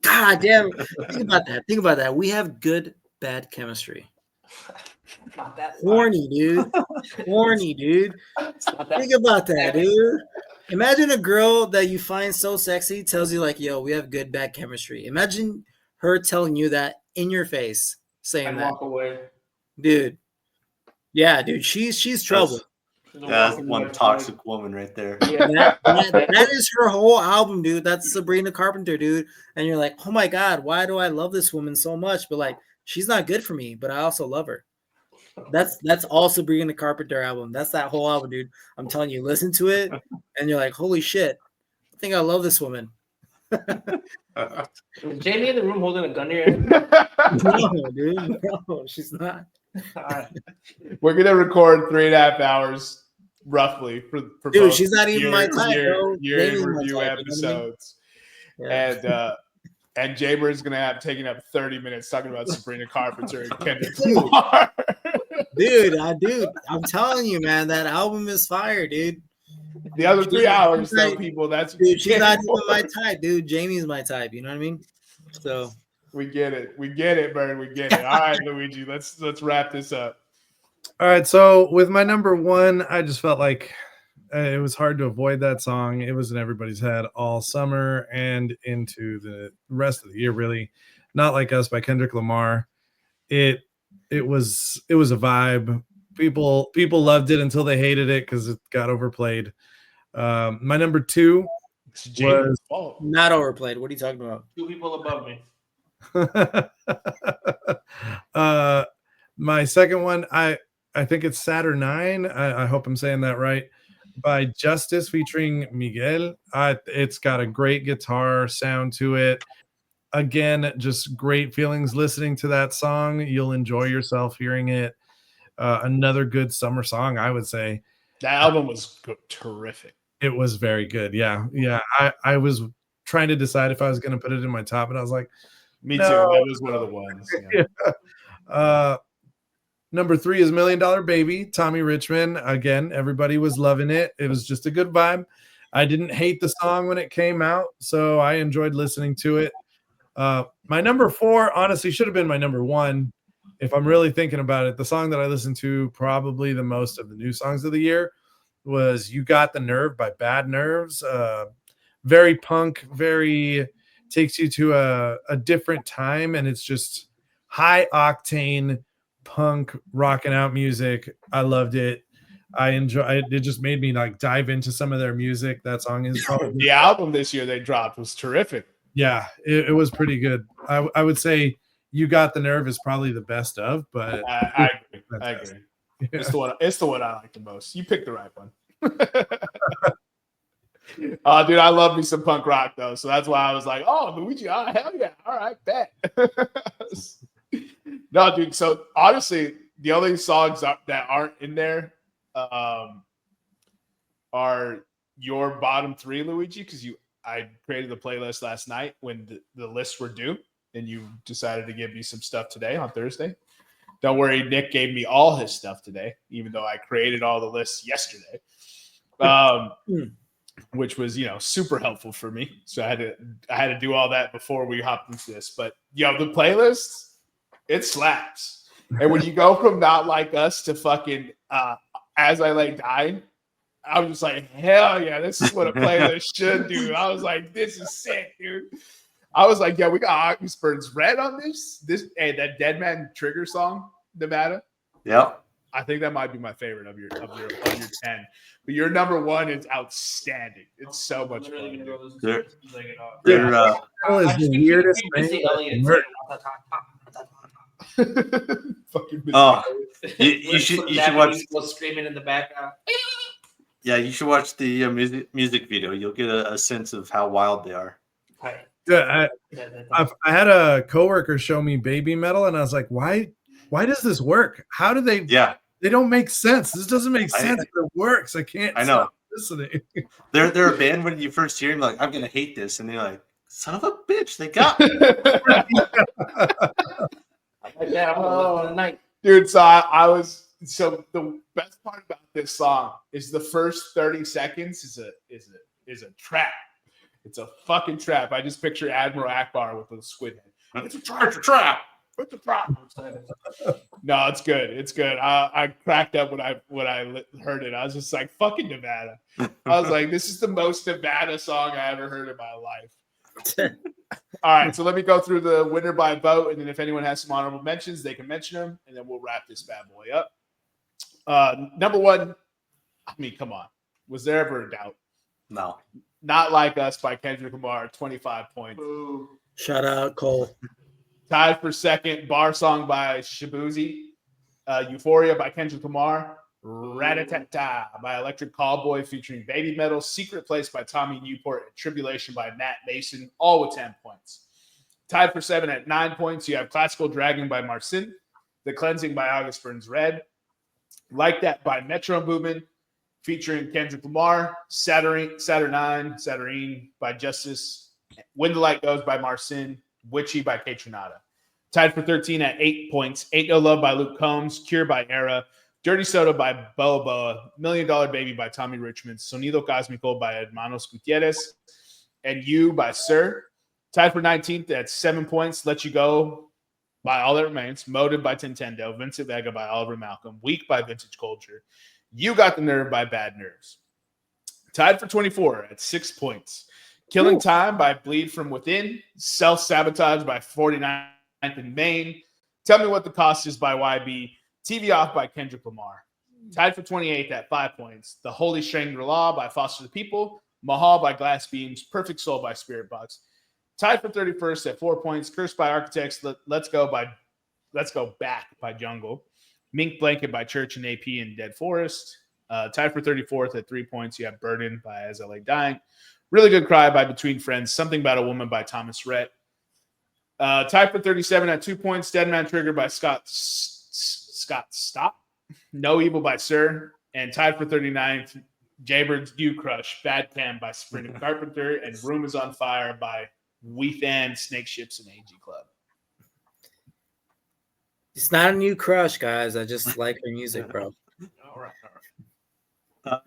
God damn. Think about that. We have good bad chemistry. Not that horny, dude. Horny, dude. Think about that, dude. Imagine a girl that you find so sexy tells you like, yo, we have good bad chemistry. Imagine her telling you that in your face, saying that. Walk away. Dude. Yeah, dude. She's trouble. That's one toxic woman right there. Yeah, that is her whole album, dude. That's Sabrina Carpenter, dude. And you're like, oh my God, why do I love this woman so much? But like, she's not good for me, but I also love her. That's all Sabrina Carpenter album. That's that whole album, dude. I'm telling you, listen to it, and you're like, holy shit, I think I love this woman. Is Jamie in the room holding a gun here? No, dude. No, she's not. We're gonna record 3.5 hours roughly for dude. She's not even my type, bro. Year review episodes, you know what I mean? And Jamer is gonna have taken up 30 minutes talking about Sabrina Carpenter and Kendrick Lamar. Dude, I'm telling you, man, that album is fire, dude. The other 3 hours, though, people. That's dude. She's not even my type, dude. Jamie's my type. You know what I mean? So. We get it, Bird. We get it. All right, Luigi, let's wrap this up. All right, so with my number one, I just felt like it was hard to avoid that song. It was in everybody's head all summer and into the rest of the year, really. Not Like Us by Kendrick Lamar. It was a vibe. People loved it until they hated it because it got overplayed. My number two was not overplayed. What are you talking about? 2 people above me. My second one, I think it's Saturnine. I hope I'm saying that right. By Justice featuring Miguel. It's got a great guitar sound to it. Again, just great feelings listening to that song. You'll enjoy yourself hearing it. Another good summer song, I would say. That album was terrific. It was very good. Yeah. I was trying to decide if I was going to put it in my top, and I was like, me too. That was one of the ones. Yeah. Number 3 is $1 Million Baby, Tommy Richmond. Again, everybody was loving it. It was just a good vibe. I didn't hate the song when it came out, so I enjoyed listening to it. My number 4, honestly, should have been my number 1. If I'm really thinking about it, the song that I listened to probably the most of the new songs of the year was You Got the Nerve by Bad Nerves. Very punk, very takes you to a different time, and it's just high octane punk rocking out music. I loved it. I enjoy it. It just made me like dive into some of their music. That song is the album this year they dropped was terrific. Yeah, it was pretty good. I would say You Got the Nerve is probably the best of, but I agree. Yeah. It's the one I like the most. You picked the right one. Dude, I love me some punk rock though, so that's why I was like, "Oh, Luigi, hell yeah, all right, bet." No, dude. So honestly, the only songs that aren't in there are your bottom three, Luigi, because I created the playlist last night when the lists were due, and you decided to give me some stuff today on Thursday. Don't worry, Nick gave me all his stuff today, even though I created all the lists yesterday. Which was super helpful for me. So I had to do all that before we hopped into this. But the playlist, it slaps. And when you go from Not Like Us to fucking As I Lay Dying, I was just like, hell yeah, this is what a playlist should do. I was like, this is sick, dude. I was like, yeah, we got Oxford's Red on this. Hey, that Dead Man Trigger song, Nevada. Yep. I think that might be my favorite of your 10. But your number one is outstanding. It's so much fun. They're That is the weirdest thing. you should watch. Screaming in the background. Yeah, you should watch the music video. You'll get a sense of how wild they are. I had a coworker show me Baby Metal, and I was like, why does this work? How do they? Yeah, they don't make sense. This doesn't make sense, but it works. I can't. I know. Stop listening. They're a band when you first hear them, like, I'm gonna hate this, and they're like, son of a bitch, they got me. Dude, so I was the best part about this song is the first 30 seconds is a trap. It's a fucking trap. I just picture Admiral Akbar with a squid head. It's a trap. It's a trap. It's a trap. No, it's good. It's good. I cracked up when I heard it. I was just like, fucking Nevada. I was like, this is the most Nevada song I ever heard in my life. All right, so let me go through the winner by vote, and then if anyone has some honorable mentions, they can mention them, and then we'll wrap this bad boy up. Number one, I mean, come on. Was there ever a doubt? No. Not Like Us by Kendrick Lamar, 25 points. Ooh. Shout out, Cole. Tied for second, Bar Song by Shabuzi. Euphoria by Kendrick Lamar. Rat-a-tat-ta by Electric Callboy featuring Baby Metal. Secret Place by Tommy Newport. And Tribulation by Matt Mason, all with 10 points. Tied for 7 at 9 points, you have Classical Dragon by Marcin. The Cleansing by August Burns Red. Like That by Metro Boomin, featuring Kendrick Lamar. Saturnine by Justice. When the Light Goes by Marcin. Witchy by Kaytranada. Tied for 13 at 8 points. Ain't No Love by Luke Combs. Cure by Era. Dirty Soda by Boa Boa. $1 Million Baby by Tommy Richmond. Sonido Cósmico by Hermanos Gutierrez. And You by Sir. Tied for 19th at 7 points. Let You Go by All That Remains. Motive by Tintendo. Vincent Vega by Oliver Malcolm. Weak by Vintage Culture. You Got the Nerve by Bad Nerves. Tied for 24 at 6 points. Killing Time by Bleed From Within. Self-Sabotage by 49th in Maine. Tell Me What the Cost Is by YB. TV Off by Kendrick Lamar. Tied for 28th at 5 points. The Holy Shangri-La by Foster the People. Mahal by Glass Beams. Perfect Soul by Spirit Box. Tied for 31st at 4 points. Cursed by Architects. Let's Go Back by Jungle. Mink Blanket by Church and AP and Dead Forest. Tied for 34th at 3 points. You have Burden by As I Lay Dying. Really Good Cry by Between Friends. Something About a Woman by Thomas Rhett. Tied for 37 at 2 points. Dead Man Trigger by Scott Stop. No Evil by Sir. And tied for 39th, Jaybird's You Crush. Bad Cam by Sabrina Carpenter. And Room Is on Fire by Weethan, Snake Ships, and AG Club. It's not a new crush, guys. I just like her music, bro. All right.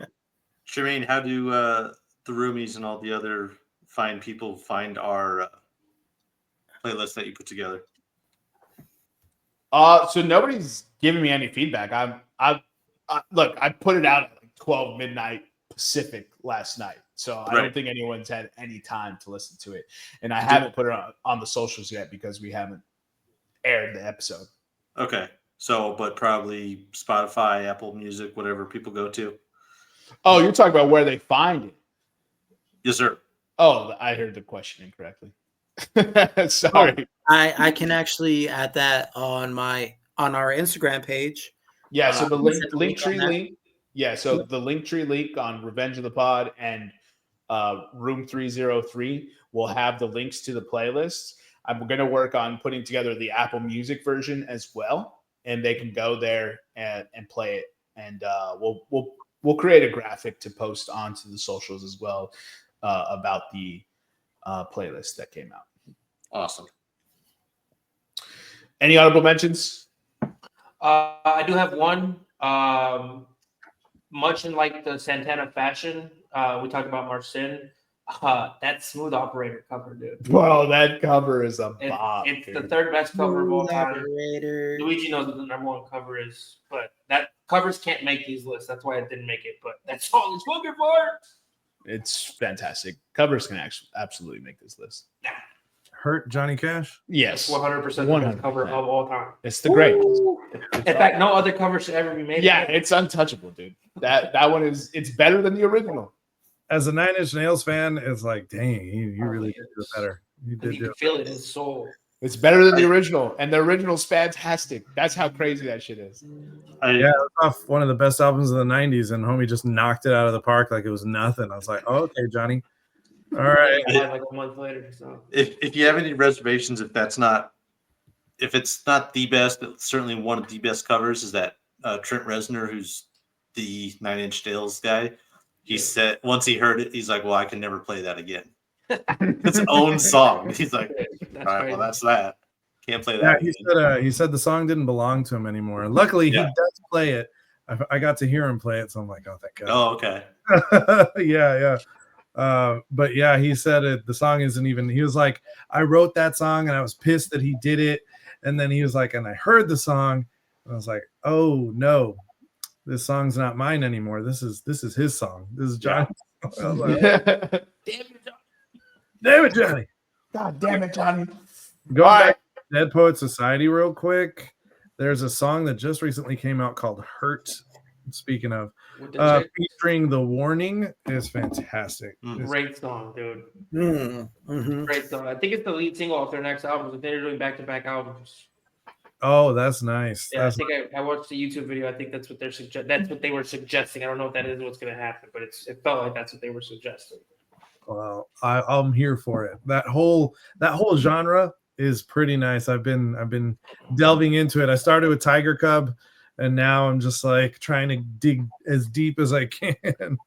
Jermaine, how do the roomies and all the other fine people find our playlist that you put together? So nobody's giving me any feedback. Look, I put it out at like 12 midnight Pacific last night. So I don't think anyone's had any time to listen to it. And I haven't put it on the socials yet because we haven't aired the episode. Okay. So, but probably Spotify, Apple Music, whatever people go to. Oh, you're talking about where they find it. Yes, sir. Oh, I heard the question incorrectly. Sorry. I can actually add that on our Instagram page. Yeah, so the Linktree link. Yeah, so the Linktree link on Revenge of the Pod and Room303 will have the links to the playlists. I'm going to work on putting together the Apple Music version as well, and they can go there and play it. And we'll create a graphic to post onto the socials as well about the playlist that came out. Awesome. Any honorable mentions? I do have one. Much in like the Santana fashion, we talked about Marcin. That Smooth Operator cover, dude. Well, that cover is a bop. It's the third best cover of all time. Operator. Luigi knows what the number one cover is, but that covers can't make these lists. That's why it didn't make it. But that's all it's looking for. It's fantastic. Covers can actually absolutely make this list. Hurt Johnny Cash? Yes, 100% the best cover of all time. It's the greatest. In fact, no other cover should ever be made. Yeah, again. it's untouchable, dude. That one is. It's better than the original. As a Nine Inch Nails fan, it's like, dang, you really did do it better. You did You do can it. feel it in his soul. It's better than the original, and the original's fantastic. That's how crazy that shit is. Yeah, it was off one of the best albums of the 90s, and homie just knocked it out of the park like it was nothing. I was like, oh, okay, Johnny. All right. Like a month later. So If you have any reservations, if it's not the best, it's certainly one of the best covers is that Trent Reznor, who's the Nine Inch Nails guy. He said once he heard it, he's like, "Well, I can never play that again." It's his own song. He's like, "All right, well, that's that. Can't play that." Yeah, he said the song didn't belong to him anymore. Luckily, he does play it. I got to hear him play it, so I'm like, "Oh, thank God." Oh, okay. yeah. But yeah, he said it. The song isn't even. He was like, "I wrote that song, and I was pissed that he did it." And then he was like, "And I heard the song, and I was like, oh no." This song's not mine anymore. This is his song. This is Johnny's song. I was like, damn it, Johnny. God damn it, Johnny. Go back to Dead Poet Society real quick. There's a song that just recently came out called Hurt. Speaking of, featuring The Warning is fantastic. Great song, dude. Mm-hmm. Great song. I think it's the lead single off their next album. They're doing back-to-back albums. Oh, that's nice. Yeah, I watched the YouTube video. I think that's what they were suggesting. I don't know if that is what's going to happen, but it felt like that's what they were suggesting. Well, I'm here for it. That whole genre is pretty nice. I've been delving into it. I started with Tiger Cub, and now I'm just like trying to dig as deep as I can.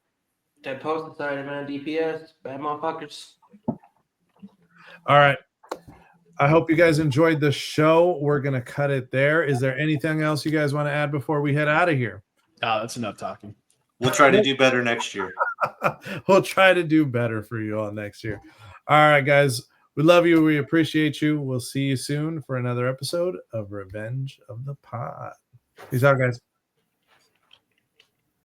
Dead Poet Society, man. DPS, bad motherfuckers. All right. I hope you guys enjoyed the show. We're going to cut it there. Is there anything else you guys want to add before we head out of here? Oh, that's enough talking. We'll try to do better next year. We'll try to do better for you all next year. All right, guys. We love you. We appreciate you. We'll see you soon for another episode of Revenge of the Pod. Peace out, guys.